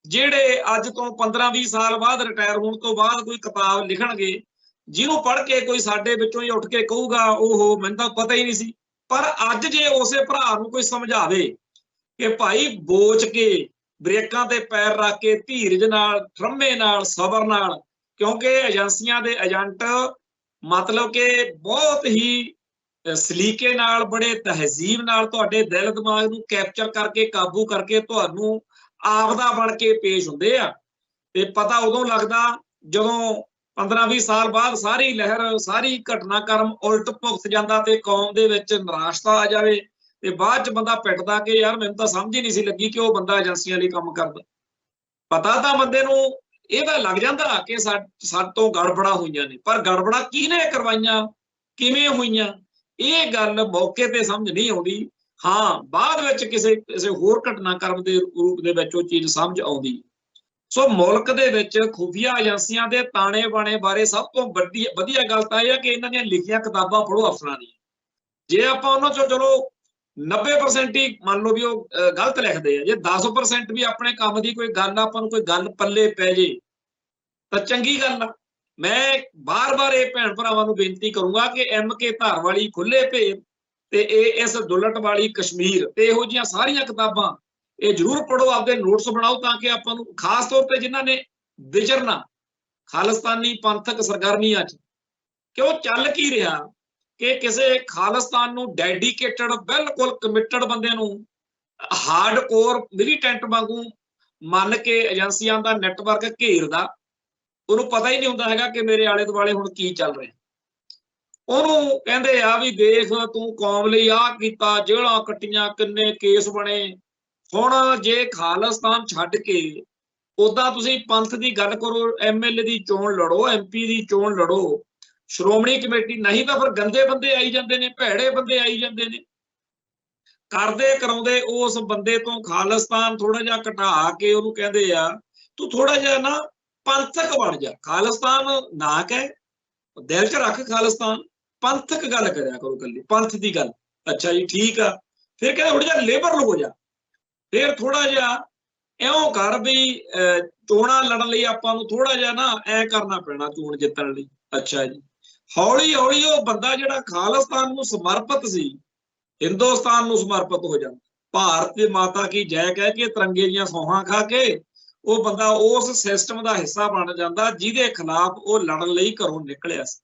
ਜਿਹੜੇ ਅੱਜ ਤੋਂ 15-20 ਸਾਲ ਬਾਅਦ ਰਿਟਾਇਰ ਹੋਣ ਤੋਂ ਬਾਅਦ ਕੋਈ ਕਿਤਾਬ ਲਿਖਣਗੇ, ਜਿਹਨੂੰ ਪੜ੍ਹ ਕੇ ਕੋਈ ਸਾਡੇ ਵਿੱਚੋਂ ਹੀ ਉੱਠ ਕੇ ਕਹੂਗਾ ਉਹ ਮੈਨੂੰ ਤਾਂ ਪਤਾ ਹੀ ਨਹੀਂ ਸੀ। ਪਰ ਅੱਜ ਜੇ ਉਸੇ ਭਰਾ ਨੂੰ ਕੋਈ ਸਮਝਾਵੇ ਕਿ ਭਾਈ ਬੋਚ ਕੇ, ਬ੍ਰੇਕਾਂ ਤੇ ਪੈਰ ਰੱਖ ਕੇ, ਧੀਰਜ ਨਾਲ, ਠਰਮੇ ਨਾਲ, ਸਬਰ ਨਾਲ, ਕਿਉਂਕਿ ਏਜੰਸੀਆਂ ਦੇ ਏਜੰਟ ਮਤਲਬ ਕਿ ਬਹੁਤ ਹੀ ਸਲੀਕੇ ਨਾਲ, ਬੜੇ ਤਹਿਜ਼ੀਬ ਨਾਲ ਤੁਹਾਡੇ ਦਿਲ ਦਿਮਾਗ ਨੂੰ ਕੈਪਚਰ ਕਰਕੇ, ਕਾਬੂ ਕਰਕੇ ਤੁਹਾਨੂੰ ਆਪਦਾ ਬਣ ਕੇ ਪੇਸ਼ ਹੁੰਦੇ ਆ। ਤੇ ਪਤਾ ਉਦੋਂ ਲੱਗਦਾ ਜਦੋਂ 15-20 ਸਾਲ ਬਾਅਦ ਸਾਰੀ ਲਹਿਰ, ਸਾਰੀ ਘਟਨਾਕ੍ਰਮ ਉਲਟ ਭੁਗਤ ਜਾਂਦਾ ਤੇ ਕੌਮ ਦੇ ਵਿੱਚ ਨਿਰਾਸ਼ਤਾ ਆ ਜਾਵੇ, ਤੇ ਬਾਅਦ 'ਚ ਬੰਦਾ ਪਿੱਟਦਾ ਕਿ ਯਾਰ ਮੈਨੂੰ ਤਾਂ ਸਮਝ ਹੀ ਨਹੀਂ ਸੀ ਲੱਗੀ ਕਿ ਉਹ ਬੰਦਾ ਏਜੰਸੀਆਂ ਲਈ ਕੰਮ ਕਰਦਾ। ਪਤਾ ਤਾਂ ਬੰਦੇ ਨੂੰ ਇਹਦਾ ਲੱਗ ਜਾਂਦਾ ਕਿ ਸਾਡੇ ਤੋਂ ਗੜਬੜਾ ਹੋਈਆਂ ਨੇ, ਪਰ ਗੜਬੜਾ ਕਿਹਨੇ ਕਰਵਾਈਆਂ, ਕਿਵੇਂ ਹੋਈਆਂ, ਇਹ ਗੱਲ ਮੌਕੇ ਤੇ ਸਮਝ ਨਹੀਂ ਆਉਂਦੀ। ਹਾਂ, ਬਾਅਦ ਵਿੱਚ ਕਿਸੇ ਹੋਰ ਘਟਨਾਕ੍ਰਮ ਦੇ ਰੂਪ ਦੇ ਵਿੱਚ ਉਹ ਚੀਜ਼ ਸਮਝ ਆਉਂਦੀ। ਸੋ ਮੁਲਕ ਦੇ ਵਿੱਚ ਖੁਫੀਆ ਏਜੰਸੀਆਂ ਦੇ ਤਾਣੇ ਬਾਣੇ ਬਾਰੇ ਸਭ ਤੋਂ ਵਧੀਆ ਗੱਲ ਤਾਂ ਇਹ ਹੈ ਕਿ ਇਹਨਾਂ ਦੀਆਂ ਲਿਖੀਆਂ ਕਿਤਾਬਾਂ ਪੜ੍ਹੋ ਅਫਸਰਾਂ ਦੀਆਂ। ਜੇ ਆਪਾਂ ਉਹਨਾਂ ਚੋਂ ਚਲੋ 90% ਹੀ ਮੰਨ ਲਓ ਵੀ ਉਹ ਗਲਤ ਲਿਖਦੇ ਆ, ਜੇ 10% ਵੀ ਆਪਣੇ ਕੰਮ ਦੀ ਕੋਈ ਗੱਲ, ਆਪਾਂ ਨੂੰ ਕੋਈ ਗੱਲ ਪੱਲੇ ਪੈ ਜੇ ਤਾਂ ਚੰਗੀ ਗੱਲ ਆ। ਮੈਂ ਬਾਰ-ਬਾਰ ਇਹ ਭੈਣ ਭਰਾਵਾਂ ਨੂੰ ਬੇਨਤੀ ਕਰੂੰਗਾ ਕਿ MK ਧਾਰ ਵਾਲੀ ਖੁੱਲੇ ਭੇਦ ਤੇ AS ਦੁੱਲਟ ਵਾਲੀ ਕਸ਼ਮੀਰ ਤੇ ਇਹੋ ਜਿਹੀਆਂ ਸਾਰੀਆਂ ਕਿਤਾਬਾਂ ਇਹ ਜ਼ਰੂਰ ਪੜ੍ਹੋ, ਆਪਦੇ ਨੋਟਸ ਬਣਾਓ, ਤਾਂ ਕਿ ਆਪਾਂ ਨੂੰ ਖਾਸ ਤੌਰ ਤੇ ਜਿਨ੍ਹਾਂ ਨੇ ਵਿਚਰਨਾ ਖਾਲਿਸਤਾਨੀ ਪੰਥਕ ਸਰਗਰਮੀਆਂ 'ਚ ਕਿ ਉਹ ਚੱਲ ਕੀ ਰਿਹਾ, ਕਿ ਕਿਸੇ ਖਾਲਿਸਤਾਨ ਨੂੰ ਡੈਡੀਕੇਟਡ, ਬਿਲਕੁਲ ਕਮਿਟਡ ਬੰਦੇ ਨੂੰ ਹਾਰਡ ਕੋਰ ਮਿਲੀਟੈਂਟ ਵਾਂਗੂ ਮੰਨ ਕੇ ਏਜੰਸੀਆਂ ਦਾ ਨੈਟਵਰਕ ਘੇਰਦਾ, ਉਹਨੂੰ ਪਤਾ ਹੀ ਨਹੀਂ ਹੁੰਦਾ ਹੈਗਾ ਕਿ ਮੇਰੇ ਆਲੇ ਦੁਆਲੇ ਹੁਣ ਕੀ ਚੱਲ ਰਿਹਾ। ਉਹਨੂੰ ਕਹਿੰਦੇ ਆ ਵੀ ਦੇਖ ਤੂੰ ਕੌਮ ਲਈ ਆਹ ਕੀਤਾ, ਜੇਲ੍ਹਾਂ ਕੱਟੀਆਂ, ਕਿੰਨੇ ਕੇਸ ਬਣੇ। ਹੁਣ ਜੇ ਖਾਲਿਸਤਾਨ ਛੱਡ ਕੇ ਉਦਾਂ ਤੁਸੀਂ ਪੰਥ ਦੀ ਗੱਲ ਕਰੋ, MLA ਦੀ ਚੋਣ ਲੜੋ, MP ਦੀ ਚੋਣ ਲੜੋ, ਸ਼੍ਰੋਮਣੀ ਕਮੇਟੀ, ਨਹੀਂ ਤਾਂ ਫਿਰ ਗੰਦੇ ਬੰਦੇ ਆਈ ਜਾਂਦੇ ਨੇ, ਭੈੜੇ ਬੰਦੇ ਆਈ ਜਾਂਦੇ ਨੇ। ਕਰਦੇ ਕਰਾਉਂਦੇ ਉਸ ਬੰਦੇ ਤੋਂ ਖਾਲਿਸਤਾਨ ਥੋੜਾ ਜਿਹਾ ਘਟਾ ਕੇ ਉਹਨੂੰ ਕਹਿੰਦੇ ਆ ਤੂੰ ਥੋੜਾ ਜਿਹਾ ਨਾ ਪੰਥਕ ਬਣ ਜਾ। ਖਾਲਿਸਤਾਨ ਨਾ ਕਹਿ, ਦਿਲ 'ਚ ਰੱਖ ਖਾਲਿਸਤਾਨ, ਪੰਥਕ ਗੱਲ ਕਰਿਆ ਕਰੋ, ਕੱਲੀ ਪੰਥ ਦੀ ਗੱਲ। ਅੱਛਾ ਜੀ ਠੀਕ ਆ, ਫਿਰ ਕਹਿੰਦੇ ਥੋੜਾ ਜਿਹਾ ਲਿਬਰਲ ਹੋ ਜਾ, ਫਿਰ ਥੋੜਾ ਜਿਹਾ ਇਉਂ ਕਰ ਵੀ ਚੋਣਾਂ ਲੜਨ ਲਈ ਆਪਾਂ ਨੂੰ ਥੋੜਾ ਜਿਹਾ ਨਾ ਐ ਕਰਨਾ ਪੈਣਾ ਚੋਣ ਜਿੱਤਣ ਲਈ। ਅੱਛਾ ਜੀ, ਹੌਲੀ ਹੌਲੀ ਉਹ ਬੰਦਾ ਜਿਹੜਾ ਖਾਲਿਸਤਾਨ ਨੂੰ ਸਮਰਪਿਤ ਸੀ, ਹਿੰਦੁਸਤਾਨ ਨੂੰ ਸਮਰਪਿਤ ਹੋ ਜਾਂਦਾ। ਭਾਰਤ ਦੀ ਮਾਤਾ ਕੀ ਜੈ ਕਹਿ ਕੇ, ਤਿਰੰਗੇ ਦੀਆਂ ਸੌਹਾਂ ਖਾ ਕੇ ਉਹ ਬੰਦਾ ਉਸ ਸਿਸਟਮ ਦਾ ਹਿੱਸਾ ਬਣ ਜਾਂਦਾ ਜਿਹਦੇ ਖਿਲਾਫ ਉਹ ਲੜਨ ਲਈ ਘਰੋਂ ਨਿਕਲਿਆ ਸੀ।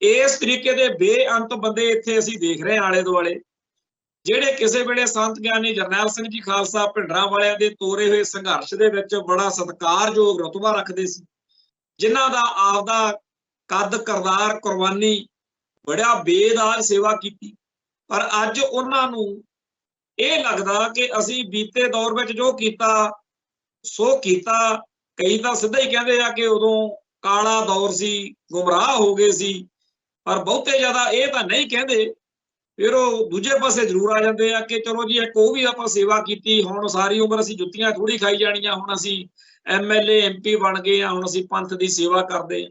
ਇਸ ਤਰੀਕੇ ਦੇ ਬੇਅੰਤ ਬੰਦੇ ਇੱਥੇ ਅਸੀਂ ਦੇਖ ਰਹੇ ਹਾਂ ਆਲੇ ਦੁਆਲੇ, ਜਿਹੜੇ ਕਿਸੇ ਵੇਲੇ ਸੰਤ ਗਿਆਨੀ ਜਰਨੈਲ ਸਿੰਘ ਜੀ ਖਾਲਸਾ ਭਿੰਡਰਾਂ ਵਾਲਿਆਂ ਦੇ ਤੋਰੇ ਹੋਏ ਸੰਘਰਸ਼ ਦੇ ਵਿੱਚ ਬੜਾ ਸਤਿਕਾਰਯੋਗ ਰੁਤਬਾ ਰੱਖਦੇ ਸੀ, ਜਿਨ੍ਹਾਂ ਦਾ ਆਪਦਾ ਕੱਦ, ਕਰਤਾਰ, ਕੁਰਬਾਨੀ, ਬੜਾ ਬੇਦਾਗ ਸੇਵਾ ਕੀਤੀ। ਪਰ ਅੱਜ ਉਹਨਾਂ ਨੂੰ ਇਹ ਲੱਗਦਾ ਕਿ ਅਸੀਂ ਬੀਤੇ ਦੌਰ ਵਿੱਚ ਜੋ ਕੀਤਾ ਸੋ ਕੀਤਾ, कई तो सीधा ही कहते हैं कि उदों काला दौर सी, गुमराह हो गए सी, पर बहुते ज्यादा ये तो नहीं कहते। फिर वो दूजे पासे जरूर आ जाते हैं कि चलो जी एक वो भी आप सेवा की, हुण सारी उम्र असीं जुत्तियां थोड़ी खाई जानियां, हुण असीं MLA MP बन गए हैं, हुण असीं पंथ की सेवा करते।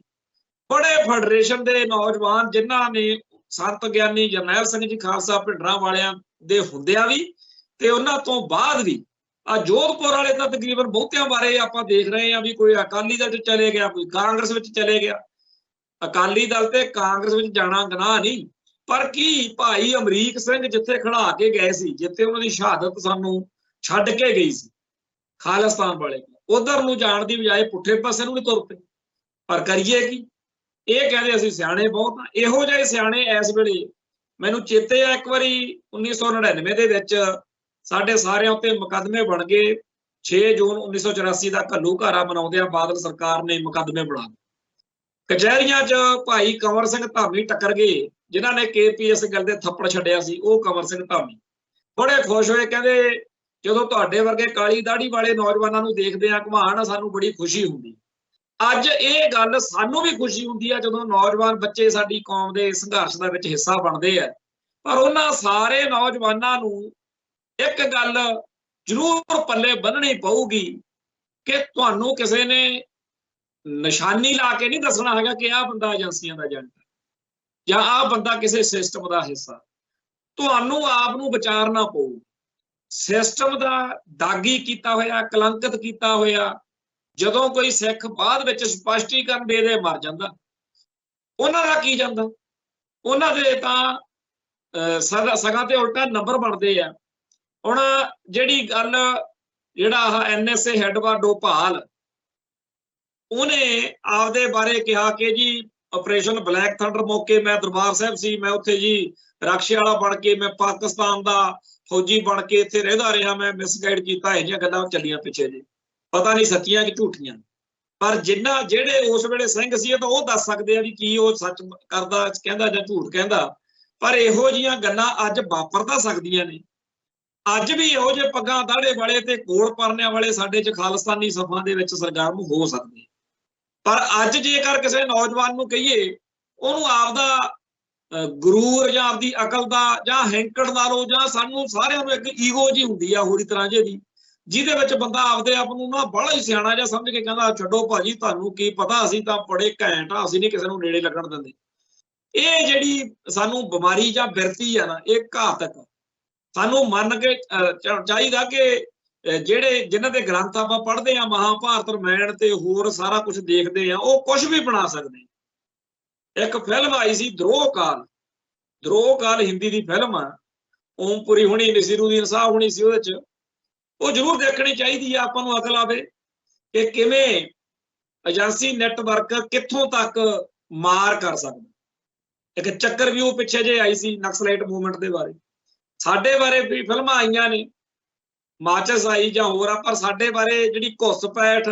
बड़े फैडरेशन के नौजवान जिन्हां ने संत ज्ञानी जरनैल सिंह जी खालसा भिंडरां वालियां दे हुंदियां भी ते उन्हां तो बाद भी जोधपुर वाले तो तकरीबन बहुतियां बारे आपां देख रहे हैं भी कोई अकाली दल च चले गया, कोई कांग्रेस में चले गया। अकाली दल ते कांग्रेस में जाना गुनाह नहीं, पर की भाई अमरीक सिंह जिथे खड़ा के गए सी, जिथे उन्होंने शहादत सानू छड्ड के गई सी खालिस्तान वाले, उधर नूं जाण दी बजाय पुठे पासे नूं तुर पे। पर करिए की, ये कहते असीं सियाणे बहुत हां। इहो जिहे सियाणे इस वेले मैनूं चेते आ, एक वारी 1999 दे विच साडे सारिਆਂ उत्ते मुकदमे बन गए। 6 जून 1984 का घल्लूघारा मनाउंदिआं बादल सरकार ने मुकदमे बना दिए। कचहरियां च भाई कंवर सिंह धामी टक्कर गए, जिन्हां ने KPS गल दे थप्पड़ छड्डिया सी, वो कंवर सिंह धामी बड़े खुश होए, कहंदे जदों तुहाडे वर्गे काली दाढ़ी वाले नौजवानां नूं देखदे आ घुमाण, सानूं बड़ी खुशी हुंदी। अज ये गल सानूं भी खुशी हुंदी है जदों नौजवान बच्चे साडी कौम दे संघर्ष दे विच हिस्सा बनदे आ। पर उन्हां सारे नौजवानां नूं एक गल जरूर पल्ले बन्नणी पऊगी कि तुहानूं किसी ने निशानी ला के नहीं दसना है कि आह बंदा एजेंसियां दा एजेंट है या आह बंदा किसी सिस्टम दा हिस्सा। तुहानूं आप नूं विचारना पऊ। सिस्टम दा दागी कीता होया, कलंकित कीता होया जदों कोई सिख बाद विच स्पष्टीकरण दे दे मर जांदा, उन्हां दा की जांदा? उन्हां दे तां सगां ते उल्टा नंबर बनदे आ। हुण जिहड़ी गल जिहड़ा NSA हैड वा डोभाल, उहने आपदे बारे कहा कि जी ऑपरेशन ब्लैक थंडर मौके मैं दरबार साहब सी, मैं उत्थे जी रक्षे वाला बन के, मैं पाकिस्तान दा फौजी बन के इत्थे रहिंदा रहा, मैं मिसगाइड कीता। इह जिहियां गल्लां चलियां पिछे जी, पता नहीं सच्चियां कि झूठियां। पर जिन्ना जिहड़े उस वेले सिंह सी तां ओह दस सकदे आ भी की ओह सच करदा कहंदा जां झूठ कहंदा। पर इहो जिहियां गल्लां अज वापर तां सकदियां ने। अज भी इहो ਜਿਹੇ पग्गां दाड़े वाले ते कोल परनिਆਂ वाले साडे च खालिस्तानी सफां दे विच सरगर्म हो सकदे। पर अज जेकर किसी नौजवान नूं कहीए ਉਹਨੂੰ ਆਪਦਾ ਗੁਰੂਰ ਜਾਂ ਆਪਦੀ ਅਕਲ ਦਾ ਜਾਂ ਹੈਂਕੜ ਲਾ ਲਓ ਜਾਂ ਸਾਨੂੰ ਸਾਰਿਆਂ ਨੂੰ ਇੱਕ ਈਗੋ ਜੀ ਹੁੰਦੀ ਆ ਹੋਰੀ ਤਰ੍ਹਾਂ ਜਿਹੀ, ਜਿਹਦੇ ਵਿੱਚ ਬੰਦਾ ਆਪਦੇ ਆਪ ਨੂੰ ਨਾ ਬੜਾ ਹੀ ਸਿਆਣਾ ਜਿਹਾ ਸਮਝ ਕੇ ਕਹਿੰਦਾ ਛੱਡੋ ਭਾਜੀ ਤੁਹਾਨੂੰ ਕੀ ਪਤਾ, ਅਸੀਂ ਤਾਂ ਬੜੇ ਘੈਂਟ ਆ, ਅਸੀਂ ਨਹੀਂ ਕਿਸੇ ਨੂੰ ਨੇੜੇ ਲੱਗਣ ਦਿੰਦੇ। ਇਹ ਜਿਹੜੀ ਸਾਨੂੰ ਬਿਮਾਰੀ ਜਾਂ ਬਿਰਤੀ ਆ ਨਾ, ਇਹ ਘਾਤਕ ਸਾਨੂੰ ਮੰਨ ਕੇ ਚਾਹੀਦਾ ਕਿ ਜਿਹੜੇ ਜਿਨ੍ਹਾਂ ਦੇ ਗ੍ਰੰਥ ਆਪਾਂ ਪੜ੍ਹਦੇ ਆ, ਮਹਾਭਾਰਤ ਰਾਮਾਇਣ ਤੇ ਹੋਰ ਸਾਰਾ ਕੁਝ ਦੇਖਦੇ ਆ, ਉਹ ਕੁਝ ਵੀ ਬਣਾ ਸਕਦੇ। ਇੱਕ ਫਿਲਮ ਆਈ ਸੀ ਧਰੋਹ ਕਾਲ, ਧਰੋਹ ਕਾਲ ਹਿੰਦੀ ਦੀ ਫਿਲਮ ਆ, ਓਮਪੁਰੀ ਹੁਣੀ, ਨਸੀਰੁਦੀਨ ਸਾਹਿਬ ਹੁਣੀ ਸੀ ਉਹਦੇ ਚ। ਉਹ ਜ਼ਰੂਰ ਦੇਖਣੀ ਚਾਹੀਦੀ ਆ, ਆਪਾਂ ਨੂੰ ਅਕਲ ਆਵੇ ਕਿ ਕਿਵੇਂ ਏਜੰਸੀ ਨੈਟਵਰਕ ਕਿੱਥੋਂ ਤੱਕ ਮਾਰ ਕਰ ਸਕਦਾ। ਇੱਕ ਚੱਕਰਵਿਊਹ ਪਿੱਛੇ ਜੇ ਆਈ ਸੀ ਨਕਸਲਾਈਟ ਮੂਵਮੈਂਟ ਦੇ ਬਾਰੇ, ਸਾਡੇ ਬਾਰੇ ਵੀ ਫਿਲਮਾਂ ਆਈਆਂ ਨੇ, ਮਾਚਸ ਆਈ ਜਾਂ ਹੋਰ ਆ, ਪਰ ਸਾਡੇ ਬਾਰੇ ਜਿਹੜੀ ਘੁਸਪੈਠ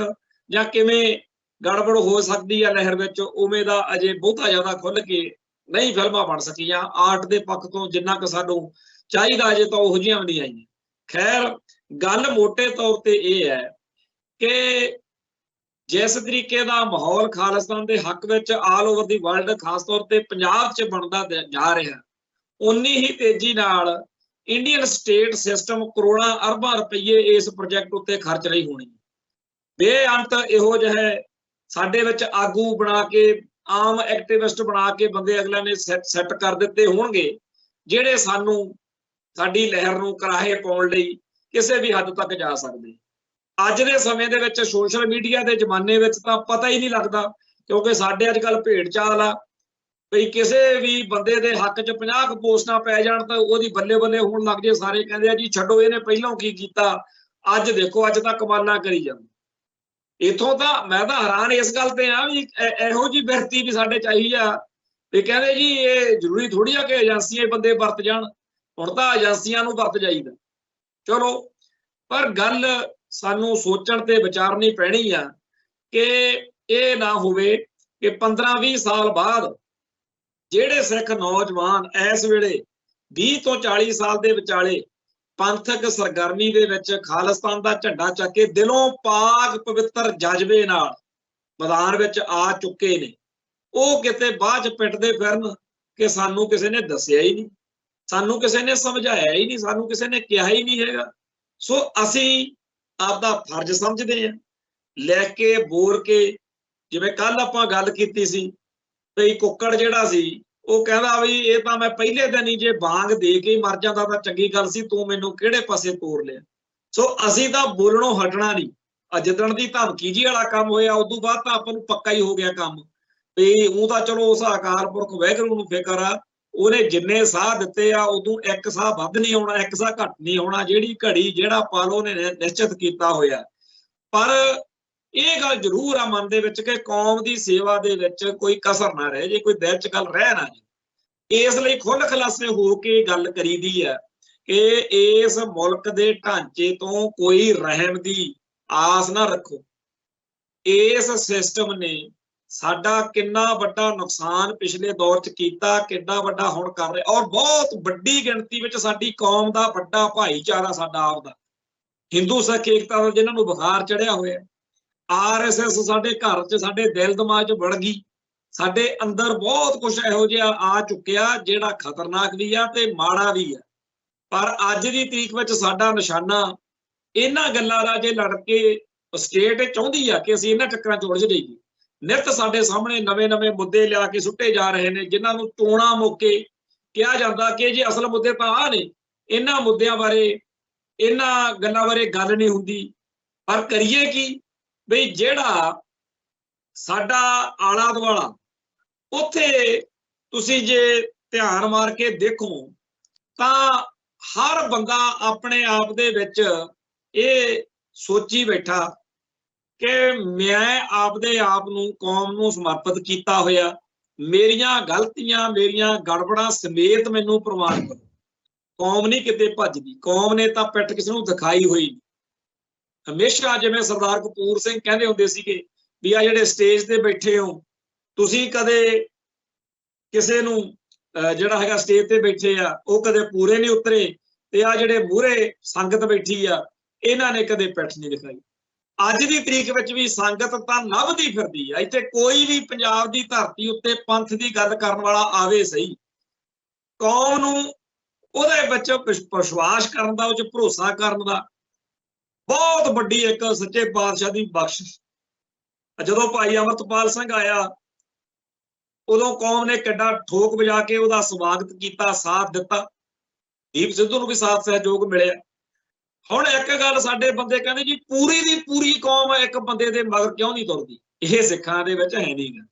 ਜਾਂ ਕਿਵੇਂ ਗੜਬੜ ਹੋ ਸਕਦੀ ਆ ਲਹਿਰ ਵਿੱਚ, ਉਵੇਂ ਦਾ ਅਜੇ ਬਹੁਤਾ ਜ਼ਿਆਦਾ ਖੁੱਲ ਕੇ ਨਹੀਂ ਫਿਲਮਾਂ ਬਣ ਸਕੀਆਂ। ਆਰਟ ਦੇ ਪੱਖ ਤੋਂ ਜਿੰਨਾ ਕੁ ਸਾਨੂੰ ਚਾਹੀਦਾ ਅਜੇ ਤਾਂ ਉਹੋ ਜਿਹੀਆਂ ਵੀ ਨਹੀਂ ਆਈਆਂ। ਖੈਰ ਗੱਲ ਮੋਟੇ ਤੌਰ ਤੇ ਇਹ ਹੈ ਕਿ ਜਿਸ ਤਰੀਕੇ ਦਾ ਮਾਹੌਲ ਖਾਲਿਸਤਾਨ ਦੇ ਹੱਕ ਵਿੱਚ ਆਲ ਓਵਰ ਦੀ ਵਰਲਡ, ਖਾਸ ਤੌਰ ਤੇ ਪੰਜਾਬ 'ਚ ਬਣਦਾ ਜਾ ਰਿਹਾ, ਉਨੀ ਹੀ ਤੇਜ਼ੀ ਨਾਲ ਇੰਡੀਅਨ ਸਟੇਟ ਸਿਸਟਮ ਕਰੋੜਾਂ ਅਰਬਾਂ ਰੁਪਈਏ ਇਸ ਪ੍ਰੋਜੈਕਟ ਉੱਤੇ ਖਰਚ ਰਹੀ ਹੋਣੀ। ਬੇਅੰਤ ਇਹੋ ਜਿਹੇ ਸਾਡੇ ਵਿੱਚ ਆਗੂ ਬਣਾ ਕੇ, ਆਮ ਐਕਟਿਵਿਸਟ ਬਣਾ ਕੇ ਬੰਦੇ ਅਗਲੇ ਨੇ ਸੈੱਟ ਕਰ ਦਿੱਤੇ ਹੋਣਗੇ, ਜਿਹੜੇ ਸਾਨੂੰ ਸਾਡੀ ਲਹਿਰ ਨੂੰ ਕਰਾਹੇ ਪਾਉਣ ਲਈ ਕਿਸੇ ਵੀ ਹੱਦ ਤੱਕ ਜਾ ਸਕਦੇ। ਅੱਜ ਦੇ ਸਮੇਂ ਦੇ ਵਿੱਚ ਸੋਸ਼ਲ ਮੀਡੀਆ ਦੇ ਜ਼ਮਾਨੇ ਵਿੱਚ ਤਾਂ ਪਤਾ ਹੀ ਨਹੀਂ ਲੱਗਦਾ, ਕਿਉਂਕਿ ਸਾਡੇ ਅੱਜ ਕੱਲ੍ਹ ਭੇਡ ਚਾਲ ਆ ਵੀ ਕਿਸੇ ਵੀ ਬੰਦੇ ਦੇ ਹੱਕ 'ਚ 50 ਪੋਸਟਾਂ ਪੈ ਜਾਣ ਤਾਂ ਉਹਦੀ ਬੱਲੇ ਬੱਲੇ ਹੋਣ ਲੱਗ ਜੇ। ਸਾਰੇ ਕਹਿੰਦੇ ਆ ਜੀ ਛੱਡੋ, ਇਹਨੇ ਪਹਿਲਾਂ ਕੀ ਕੀਤਾ, ਅੱਜ ਦੇਖੋ ਅੱਜ ਤਾਂ ਕਮਾਲਾਂ ਕਰੀ ਜਾਂਦਾ। ਇੱਥੋਂ ਤਾਂ ਮੈਂ ਤਾਂ ਹੈਰਾਨ ਇਸ ਗੱਲ ਤੇ ਆ ਵੀ ਇਹੋ ਜਿਹੀ ਬਿਰਤੀ ਵੀ ਸਾਡੇ ਚਾਹੀਦੀ ਆ ਵੀ ਕਹਿੰਦੇ ਜੀ ਇਹ ਜ਼ਰੂਰੀ ਥੋੜੀ ਆ ਕਿ ਏਜੰਸੀਆਂ ਬੰਦੇ ਵਰਤ ਜਾਣ, ਹੁਣ ਤਾਂ ਏਜੰਸੀਆਂ ਨੂੰ ਵਰਤ ਜਾਈਦਾ। ਚਲੋ, ਪਰ ਗੱਲ ਸਾਨੂੰ ਸੋਚਣ ਤੇ ਵਿਚਾਰਨੀ ਪੈਣੀ ਆ ਕਿ ਇਹ ਨਾ ਹੋਵੇ ਕਿ 15-20 ਸਾਲ ਬਾਅਦ ਜਿਹੜੇ ਸਿੱਖ ਨੌਜਵਾਨ ਇਸ ਵੇਲੇ 20 ਤੋਂ 40 ਸਾਲ ਦੇ ਵਿਚਾਲੇ ਪੰਥਕ ਸਰਗਰਮੀ ਦੇ ਵਿੱਚ ਖਾਲਿਸਤਾਨ ਦਾ ਝੰਡਾ ਚੱਕ ਕੇ ਦਿਲੋਂ ਪਾਕ ਪਵਿੱਤਰ ਜਜ਼ਬੇ ਨਾਲ ਮੈਦਾਨ ਵਿੱਚ ਆ ਚੁੱਕੇ ਨੇ, ਉਹ ਕਿਤੇ ਬਾਅਦ ਚ ਪਿੱਟਦੇ ਫਿਰਨ ਕਿ ਸਾਨੂੰ ਕਿਸੇ ਨੇ ਦੱਸਿਆ ਹੀ ਨਹੀਂ, ਸਾਨੂੰ ਕਿਸੇ ਨੇ ਸਮਝਾਇਆ ਹੀ ਨਹੀਂ, ਸਾਨੂੰ ਕਿਸੇ ਨੇ ਕਿਹਾ ਹੀ ਨਹੀਂ ਹੈਗਾ। ਸੋ ਅਸੀਂ ਆਪਦਾ ਫਰਜ਼ ਸਮਝਦੇ ਹਾਂ ਲਿਖ ਕੇ ਬੋਲ ਕੇ। ਜਿਵੇਂ ਕੱਲ ਆਪਾਂ ਗੱਲ ਕੀਤੀ ਸੀ ਬਈ ਕੁੱਕੜ ਜਿਹੜਾ ਸੀ ਉਹ ਕਹਿੰਦਾ ਵੀ ਇਹ ਤਾਂ ਮੈਂ ਪਹਿਲੇ ਦਿਨ ਹੀ ਜੇ ਬਾਂਗ ਦੇ ਕੇ ਮਰ ਜਾਂਦਾ ਤਾਂ ਚੰਗੀ ਗੱਲ ਸੀ, ਤੂੰ ਮੈਨੂੰ ਕਿਹੜੇ ਪਾਸੇ ਤੋਰ ਲਿਆ। ਸੋ ਅਸੀਂ ਤਾਂ ਬੋਲਣੋਂ ਹਟਣਾ ਨਹੀਂ। ਜਿੱਦਣ ਦੀ ਧਮਕੀ ਜੀ ਵਾਲਾ ਕੰਮ ਹੋਇਆ ਉਦੋਂ ਬਾਅਦ ਤਾਂ ਆਪਾਂ ਨੂੰ ਪੱਕਾ ਹੀ ਹੋ ਗਿਆ ਕੰਮ ਵੀ ਉਹ ਤਾਂ ਚਲੋ ਉਸ ਅਕਾਲ ਪੁਰਖ ਵਾਹਿਗੁਰੂ ਨੂੰ ਫਿਕਰ ਆ, ਉਹਨੇ ਜਿੰਨੇ ਸਾਹ ਦਿੱਤੇ ਆ ਉਦੋਂ ਇੱਕ ਸਾਹ ਵੱਧ ਨਹੀਂ ਆਉਣਾ, ਇੱਕ ਸਾਹ ਘੱਟ ਨਹੀਂ ਆਉਣਾ, ਜਿਹੜੀ ਘੜੀ ਜਿਹੜਾ ਪਲ ਉਹਨੇ ਨਿਸ਼ਚਿਤ ਕੀਤਾ ਹੋਇਆ। ਪਰ ਇਹ ਗੱਲ ਜ਼ਰੂਰ ਆ ਮਨ ਦੇ ਵਿੱਚ ਕਿ ਕੌਮ ਦੀ ਸੇਵਾ ਦੇ ਵਿੱਚ ਕੋਈ ਕਸਰ ਨਾ ਰਹੇ ਜੇ, ਕੋਈ ਦਿਲ ਚ ਗੱਲ ਰਹਿ ਨਾ ਜੇ। ਇਸ ਲਈ ਖੁੱਲ੍ਹ ਖੁਲਾਸੇ ਹੋ ਕੇ ਗੱਲ ਕਰੀਦੀ ਹੈ ਕਿ ਇਸ ਮੁਲਕ ਦੇ ਢਾਂਚੇ ਤੋਂ ਕੋਈ ਰਹਿਮ ਦੀ ਆਸ ਨਾ ਰੱਖੋ। ਇਸ ਸਿਸਟਮ ਨੇ ਸਾਡਾ ਕਿੰਨਾ ਵੱਡਾ ਨੁਕਸਾਨ ਪਿਛਲੇ ਦੌਰ ਚ ਕੀਤਾ, ਕਿੰਨਾ ਵੱਡਾ ਹੁਣ ਕਰ ਰਿਹਾ, ਔਰ ਬਹੁਤ ਵੱਡੀ ਗਿਣਤੀ ਵਿੱਚ ਸਾਡੀ ਕੌਮ ਦਾ ਵੱਡਾ ਭਾਈਚਾਰਾ ਸਾਡਾ ਆਪਦਾ ਹਿੰਦੂ ਸਿੱਖ ਏਕਤਾ ਦਾ ਜਿਹਨਾਂ ਨੂੰ ਬੁਖਾਰ ਚੜਿਆ ਹੋਇਆ। RSS ਸਾਡੇ ਘਰ ਚ ਸਾਡੇ ਦਿਲ ਦਿਮਾਗ ਚ ਵੜ ਗਈ, ਸਾਡੇ ਅੰਦਰ ਬਹੁਤ ਕੁਝ ਇਹੋ ਜਿਹਾ ਆ ਚੁੱਕਿਆ ਜਿਹੜਾ ਖਤਰਨਾਕ ਵੀ ਆ ਤੇ ਮਾੜਾ ਵੀ ਆ। ਪਰ ਅੱਜ ਦੀ ਤਰੀਕ ਵਿੱਚ ਸਾਡਾ ਨਿਸ਼ਾਨਾ ਇਹਨਾਂ ਗੱਲਾਂ ਦਾ ਜੇ ਲੜ ਕੇ ਸਟੇਟ ਚਾਹੁੰਦੀ ਆ ਕਿ ਅਸੀਂ ਇਹਨਾਂ ਚੱਕਰਾਂ ਚ ਉਲਝ ਜਾਈਏ। ਨਿੱਤ ਸਾਡੇ ਸਾਹਮਣੇ ਨਵੇਂ ਮੁੱਦੇ ਲਿਆ ਕੇ ਸੁੱਟੇ ਜਾ ਰਹੇ ਨੇ ਜਿਨ੍ਹਾਂ ਨੂੰ ਟੋਣਾ ਮੌਕੇ ਕਿਹਾ ਜਾਂਦਾ ਕਿ ਜੀ ਅਸਲ ਮੁੱਦੇ ਤਾਂ ਆਹ ਨੇ, ਇਹਨਾਂ ਮੁੱਦਿਆਂ ਬਾਰੇ ਇਹਨਾਂ ਗੱਲਾਂ ਬਾਰੇ ਗੱਲ ਨਹੀਂ ਹੁੰਦੀ। ਪਰ ਕਰੀਏ ਕੀ ਬਈ ਜਿਹੜਾ ਸਾਡਾ ਆਲਾ ਦੁਆਲਾ ਉੱਥੇ ਤੁਸੀਂ ਜੇ ਧਿਆਨ ਮਾਰ ਕੇ ਦੇਖੋ ਤਾਂ ਹਰ ਬੰਦਾ ਆਪਣੇ ਆਪ ਦੇ ਵਿੱਚ ਇਹ ਸੋਚੀ ਬੈਠਾ ਕਿ ਮੈਂ ਆਪਦੇ ਆਪ ਨੂੰ ਕੌਮ ਨੂੰ ਸਮਰਪਿਤ ਕੀਤਾ ਹੋਇਆ, ਮੇਰੀਆਂ ਗਲਤੀਆਂ ਮੇਰੀਆਂ ਗੜਬੜਾਂ ਸਮੇਤ ਮੈਨੂੰ ਪ੍ਰਵਾਨ ਕਰੋ। ਕੌਮ ਨਹੀਂ ਕਿਤੇ ਭੱਜਦੀ, ਕੌਮ ਨੇ ਤਾਂ ਪਿੱਠ ਕਿਸੇ ਨੂੰ ਦਿਖਾਈ ਹੋਈ। ਹਮੇਸ਼ਾ ਜਿਵੇਂ ਸਰਦਾਰ ਕਪੂਰ ਸਿੰਘ ਕਹਿੰਦੇ ਹੁੰਦੇ ਸੀਗੇ ਵੀ ਆ ਜਿਹੜੇ ਸਟੇਜ ਤੇ ਬੈਠੇ ਹੋ ਤੁਸੀਂ ਕਦੇ ਕਿਸੇ ਨੂੰ ਜਿਹੜਾ ਹੈਗਾ ਸਟੇਜ ਤੇ ਬੈਠੇ ਆ ਉਹ ਕਦੇ ਪੂਰੇ ਨਹੀਂ ਉਤਰੇ, ਤੇ ਆ ਜਿਹੜੇ ਮੂਹਰੇ ਸੰਗਤ ਬੈਠੀ ਆ ਇਹਨਾਂ ਨੇ ਕਦੇ ਪਿੱਠ ਨਹੀਂ ਦਿਖਾਈ। ਅੱਜ ਦੀ ਤਰੀਕ ਵਿੱਚ ਵੀ ਸੰਗਤ ਤਾਂ ਲੱਭਦੀ ਫਿਰਦੀ ਆ। ਇੱਥੇ ਕੋਈ ਵੀ ਪੰਜਾਬ ਦੀ ਧਰਤੀ ਉੱਤੇ ਪੰਥ ਦੀ ਗੱਲ ਕਰਨ ਵਾਲਾ ਆਵੇ ਸਹੀ, ਕੌਮ ਨੂੰ ਉਹਦੇ ਵਿੱਚ ਵਿਸ਼ਵਾਸ ਕਰਨ ਦਾ, ਉਹ 'ਚ ਭਰੋਸਾ ਕਰਨ ਦਾ ਬਹੁਤ ਵੱਡੀ ਇੱਕ ਸੱਚੇ ਪਾਤਸ਼ਾਹ ਦੀ ਬਖਸ਼ਿਸ਼। ਜਦੋਂ ਭਾਈ ਅਮਰਤਪਾਲ ਸਿੰਘ ਆਇਆ ਉਦੋਂ ਕੌਮ ਨੇ ਕਿੱਡਾ ਠੋਕ ਵਜਾ ਕੇ ਉਹਦਾ ਸਵਾਗਤ ਕੀਤਾ, ਸਾਥ ਦਿੱਤਾ। ਦੀਪ ਸਿੱਧੂ ਨੂੰ ਵੀ ਸਾਥ ਸਹਿਯੋਗ ਮਿਲਿਆ। ਹੁਣ ਇੱਕ ਗੱਲ ਸਾਡੇ ਬੰਦੇ ਕਹਿੰਦੇ ਜੀ ਪੂਰੀ ਦੀ ਪੂਰੀ ਕੌਮ ਇੱਕ ਬੰਦੇ ਦੇ ਮਗਰ ਕਿਉਂ ਨਹੀਂ ਤੁਰਦੀ? ਇਹ ਸਿੱਖਾਂ ਦੇ ਵਿੱਚ ਹੈ ਨਹੀਂ ਗਾ।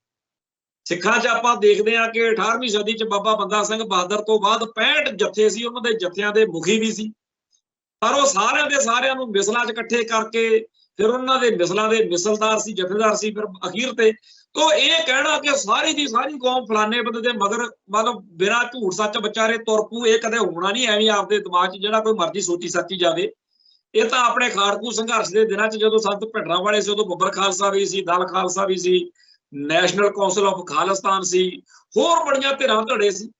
ਸਿੱਖਾਂ 'ਚ ਆਪਾਂ ਦੇਖਦੇ ਹਾਂ ਕਿ 18ਵੀਂ ਸਦੀ 'ਚ ਬਾਬਾ ਬੰਦਾ ਸਿੰਘ ਬਹਾਦਰ ਤੋਂ ਬਾਅਦ 65 ਜੱਥੇ ਸੀ, ਉਹਨਾਂ ਦੇ ਜੱਥਿਆਂ ਦੇ ਮੁਖੀ ਵੀ ਸੀ, ਪਰ ਉਹ ਸਾਰਿਆਂ ਦੇ ਸਾਰਿਆਂ ਨੂੰ ਮਿਸਲਾਂ 'ਚ ਇਕੱਠੇ ਕਰਕੇ ਫਿਰ ਉਹਨਾਂ ਦੇ ਮਿਸਲਾਂ ਦੇ ਮਿਸਲਦਾਰ ਸੀ, ਜਥੇਦਾਰ ਸੀ। ਫਿਰ ਅਖੀਰ ਤੇ ਤੋਂ ਇਹ ਕਹਿਣਾ ਕਿ ਸਾਰੀ ਦੀ ਸਾਰੀ ਕੌਮ ਫਲਾਣੇ ਬੰਦੇ ਦੇ ਮਗਰ ਮਤਲਬ ਬਿਨਾਂ ਝੂਠ ਸੱਚ ਵਿਚਾਰੇ ਤੁਰ ਪੂ, ਇਹ ਕਦੇ ਹੋਣਾ ਨਹੀਂ। ਐਵੇਂ ਆਪਦੇ ਦਿਮਾਗ 'ਚ ਜਿਹੜਾ ਕੋਈ ਮਰਜ਼ੀ ਸੋਚੀ ਸੱਚੀ ਜਾਵੇ। ਇਹ ਤਾਂ ਆਪਣੇ ਖਾੜਕੂ ਸੰਘਰਸ਼ ਦੇ ਦਿਨਾਂ 'ਚ ਜਦੋਂ ਸੰਤ ਭਿੰਡਰਾਂ ਵਾਲੇ ਸੀ ਉਦੋਂ ਬੱਬਰ ਖਾਲਸਾ ਵੀ ਸੀ, ਦਲ ਖਾਲਸਾ ਵੀ ਸੀ, ਨੈਸ਼ਨਲ ਕੌਂਸਲ ਆਫ ਖਾਲਿਸਤਾਨ ਸੀ, ਹੋਰ ਬੜੀਆਂ ਧਿਰਾਂ ਧੜੇ ਸੀ।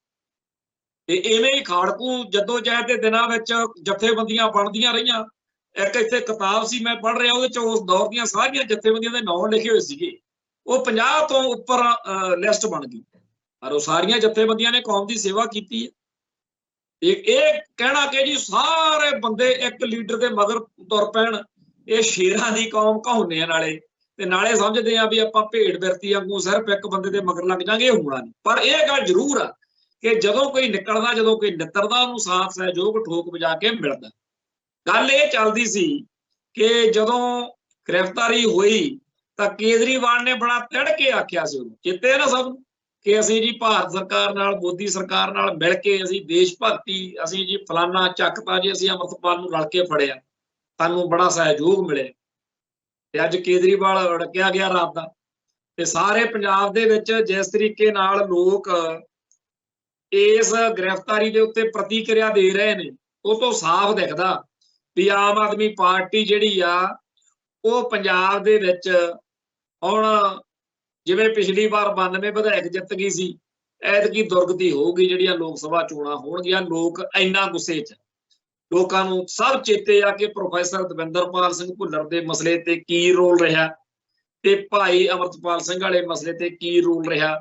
ਤੇ ਇਵੇਂ ਹੀ ਖਾੜਕੂ ਜਦੋਂ ਜਹਿਦ ਦੇ ਦਿਨਾਂ ਵਿੱਚ ਜਥੇਬੰਦੀਆਂ ਬਣਦੀਆਂ ਰਹੀਆਂ। ਇੱਕ ਇੱਥੇ ਕਿਤਾਬ ਸੀ ਮੈਂ ਪੜ੍ਹ ਰਿਹਾ, ਉਹਦੇ 'ਚ ਉਸ ਦੌਰ ਦੀਆਂ ਸਾਰੀਆਂ ਜਥੇਬੰਦੀਆਂ ਦੇ ਨਾਂ ਲਿਖੇ ਹੋਏ ਸੀਗੇ। ਉਹ 50 ਤੋਂ ਉੱਪਰ ਲਿਸਟ ਬਣ ਗਈ, ਪਰ ਉਹ ਸਾਰੀਆਂ ਜਥੇਬੰਦੀਆਂ ਨੇ ਕੌਮ ਦੀ ਸੇਵਾ ਕੀਤੀ ਹੈ। ਇਹ ਕਹਿਣਾ ਕਿ ਜੀ ਸਾਰੇ ਬੰਦੇ ਇੱਕ ਲੀਡਰ ਦੇ ਮਗਰ ਤੁਰ ਪੈਣ, ਇਹ ਸ਼ੇਰਾਂ ਦੀ ਕੌਮ ਕਹਾਉਂਦੇ ਆ ਨਾਲੇ, ਤੇ ਨਾਲੇ ਸਮਝਦੇ ਆ ਵੀ ਆਪਾਂ ਭੇਡ ਬਿਰਤੀ ਵਾਂਗੂ ਸਿਰਫ ਇੱਕ ਬੰਦੇ ਦੇ ਮਗਰ ਲੱਗ ਜਾਾਂਗੇ, ਇਹ ਹੋਣਾ ਨਹੀਂ। ਪਰ ਇਹ ਗੱਲ ਜ਼ਰੂਰ ਆ ਕਿ ਜਦੋਂ ਕੋਈ ਨਿਕਲਦਾ, ਜਦੋਂ ਕੋਈ ਨਿੱਤਰਦਾ, ਉਹਨੂੰ ਸਾਥ ਸਹਿਯੋਗ ਠੋਕ ਵਜਾ ਕੇ ਮਿਲਦਾ। ਗੱਲ ਇਹ ਚੱਲਦੀ ਸੀ ਕਿ ਜਦੋਂ ਗ੍ਰਿਫਤਾਰੀ ਹੋਈ ਤਾਂ ਕੇਜਰੀਵਾਲ ਨੇ ਬੜਾ ਤਿੜ ਕੇ ਆਖਿਆ ਸੀ, ਉਹਨੂੰ ਚੇਤੇ ਨਾ ਸਭ ਨੂੰ, ਕਿ ਅਸੀਂ ਜੀ ਭਾਰਤ ਸਰਕਾਰ ਨਾਲ, ਮੋਦੀ ਸਰਕਾਰ ਨਾਲ ਮਿਲ ਕੇ ਅਸੀਂ ਦੇਸ਼ ਭਗਤੀ, ਅਸੀਂ ਜੀ ਫਲਾਨਾ ਚੱਕਤਾ ਜੀ, ਅਸੀਂ ਅਮਰਤਪਾਲ ਨੂੰ ਰਲ ਕੇ ਫੜਿਆ, ਸਾਨੂੰ ਬੜਾ ਸਹਿਯੋਗ ਮਿਲਿਆ। ਤੇ ਅੱਜ ਕੇਜਰੀਵਾਲ ਅੜਕਿਆ ਗਿਆ ਰਾਤ ਦਾ। ਤੇ ਸਾਰੇ ਪੰਜਾਬ ਦੇ ਵਿੱਚ ਜਿਸ ਤਰੀਕੇ ਨਾਲ ਲੋਕ ਇਸ ਗ੍ਰਿਫਤਾਰੀ ਦੇ ਉੱਤੇ ਪ੍ਰਤੀਕਿਰਿਆ ਦੇ ਰਹੇ ਨੇ, ਉਹ ਤੋਂ ਸਾਫ਼ ਦਿਖਦਾ ਵੀ ਆਮ ਆਦਮੀ ਪਾਰਟੀ ਜਿਹੜੀ ਆ ਉਹ ਪੰਜਾਬ ਦੇ ਵਿੱਚ ਹੁਣ ਜਿਵੇਂ ਪਿਛਲੀ ਵਾਰ 92 ਵਿਧਾਇਕ ਜਿੱਤ ਗਈ ਸੀ, ਐਤਕੀ ਦੁਰਗਤੀ ਹੋਊਗੀ। ਜਿਹੜੀਆਂ ਲੋਕ ਸਭਾ ਚੋਣਾਂ ਹੋਣਗੀਆਂ, ਲੋਕ ਇੰਨਾ ਗੁੱਸੇ 'ਚ, ਲੋਕਾਂ ਨੂੰ ਸਭ ਚੇਤੇ ਆ ਕਿ ਪ੍ਰੋਫੈਸਰ ਦਵਿੰਦਰਪਾਲ ਸਿੰਘ ਭੁੱਲਰ ਦੇ ਮਸਲੇ ਤੇ ਕੀ ਰੋਲ ਰਿਹਾ ਤੇ ਭਾਈ ਅਮਰਤਪਾਲ ਸਿੰਘ ਵਾਲੇ ਮਸਲੇ ਤੇ ਕੀ ਰੋਲ ਰਿਹਾ।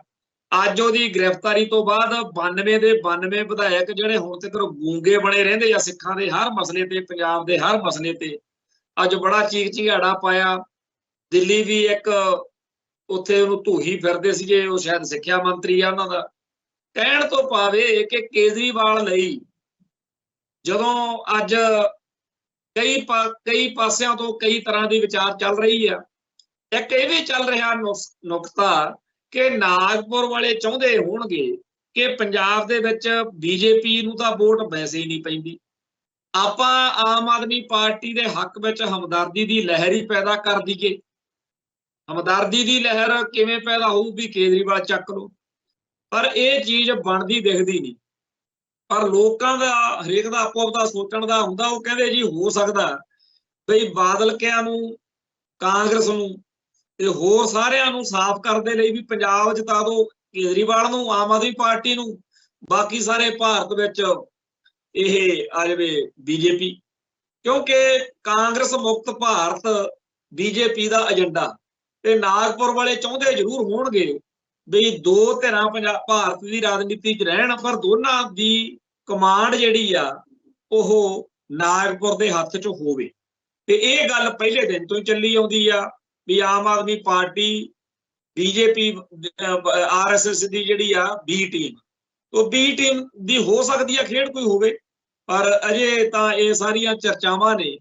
ਅੱਜ ਉਹਦੀ ਗ੍ਰਿਫਤਾਰੀ ਤੋਂ ਬਾਅਦ 92 ਦੇ 92 ਵਿਧਾਇਕ ਜਿਹੜੇ ਹੁਣ ਤੱਕ ਗੂੰਗੇ ਬਣੇ ਰਹਿੰਦੇ ਆ ਸਿੱਖਾਂ ਦੇ ਹਰ ਮਸਲੇ ਤੇ, ਪੰਜਾਬ ਦੇ ਹਰ ਮਸਲੇ ਤੇ, ਅੱਜ ਬੜਾ ਚੀਕ ਚਿਹਾੜਾ ਪਾਇਆ। ਦਿੱਲੀ ਵੀ ਇੱਕ ਉੱਥੇ ਉਹਨੂੰ ਧੂਹੀ ਫਿਰਦੇ ਸੀਗੇ, ਉਹ ਸ਼ਾਇਦ ਸਿੱਖਿਆ ਮੰਤਰੀ ਆ ਉਹਨਾਂ ਦਾ। ਕਹਿਣ ਤੋਂ ਭਾਵੇਂ ਕਿ ਕੇਜਰੀਵਾਲ ਲਈ ਜਦੋਂ ਅੱਜ ਕਈ ਪਾਸਿਆਂ ਤੋਂ ਕਈ ਤਰ੍ਹਾਂ ਦੀ ਵਿਚਾਰ ਚੱਲ ਰਹੀ ਆ, ਇੱਕ ਇਹ ਵੀ ਚੱਲ ਰਿਹਾ ਨੁਕਤਾ ਕਿ ਨਾਗਪੁਰ ਵਾਲੇ ਚਾਹੁੰਦੇ ਹੋਣਗੇ ਕਿ ਪੰਜਾਬ ਦੇ ਵਿੱਚ ਬੀਜੇਪੀ ਨੂੰ ਤਾਂ ਵੋਟ ਵੈਸੇ ਹੀ ਨਹੀਂ ਪੈਂਦੀ, ਆਪਾਂ ਆਮ ਆਦਮੀ ਪਾਰਟੀ ਦੇ ਹੱਕ ਵਿੱਚ ਹਮਦਰਦੀ ਦੀ ਲਹਿਰ ਹੀ ਪੈਦਾ ਕਰ ਦਈਏ। ਹਮਦਰਦੀ ਦੀ ਲਹਿਰ ਕਿਵੇਂ ਪੈਦਾ ਹੋਊ ਵੀ ਕੇਜਰੀਵਾਲ ਚੱਕ ਲਓ, ਪਰ ਇਹ ਚੀਜ਼ ਬਣਦੀ ਦਿਖਦੀ ਨਹੀਂ। ਪਰ ਲੋਕਾਂ ਦਾ ਹਰੇਕ ਦਾ ਆਪੋ ਆਪਦਾ ਸੋਚਣ ਦਾ ਹੁੰਦਾ। ਉਹ ਕਹਿੰਦੇ ਜੀ ਹੋ ਸਕਦਾ ਬਈ ਬਾਦਲ ਕਿਆਂ ਨੂੰ, ਕਾਂਗਰਸ ਨੂੰ ਤੇ ਹੋਰ ਸਾਰਿਆਂ ਨੂੰ ਸਾਫ਼ ਕਰਨ ਦੇ ਲਈ ਵੀ ਪੰਜਾਬ ਜਿਤਾ ਦਿਓ ਕੇਜਰੀਵਾਲ ਨੂੰ, ਆਮ ਆਦਮੀ ਪਾਰਟੀ ਨੂੰ, ਬਾਕੀ ਸਾਰੇ ਭਾਰਤ ਵਿੱਚ ਇਹ ਆ ਜਾਵੇ ਬੀਜੇਪੀ, ਕਿਉਂਕਿ ਕਾਂਗਰਸ ਮੁਕਤ ਭਾਰਤ ਬੀਜੇਪੀ ਦਾ ਏਜੰਡਾ। ਤੇ ਨਾਗਪੁਰ ਵਾਲੇ ਚਾਹੁੰਦੇ ਜ਼ਰੂਰ ਹੋਣਗੇ ਵੀ ਦੋ ਧਿਰਾਂ ਪੰਜਾਬ ਭਾਰਤ ਦੀ ਰਾਜਨੀਤੀ 'ਚ ਰਹਿਣ, ਪਰ ਦੋਨਾਂ ਦੀ ਕਮਾਂਡ ਜਿਹੜੀ ਆ ਉਹ ਨਾਗਪੁਰ ਦੇ ਹੱਥ 'ਚ ਹੋਵੇ। ਤੇ ਇਹ ਗੱਲ ਪਹਿਲੇ ਦਿਨ ਤੋਂ ਹੀ ਚੱਲੀ ਆਉਂਦੀ ਆ ਵੀ Aam Aadmi party BJP RSS ਦੀ ਜਿਹੜੀ ਆ ਬੀ ਟੀਮ, ਉਹ ਬੀ ਟੀਮ ਦੀ ਹੋ ਸਕਦੀ ਆ ਖੇਡ ਕੋਈ ਹੋਵੇ, ਪਰ ਅਜੇ ਤਾਂ ਇਹ ਸਾਰੀਆਂ ਚਰਚਾਵਾਂ ਨੇ।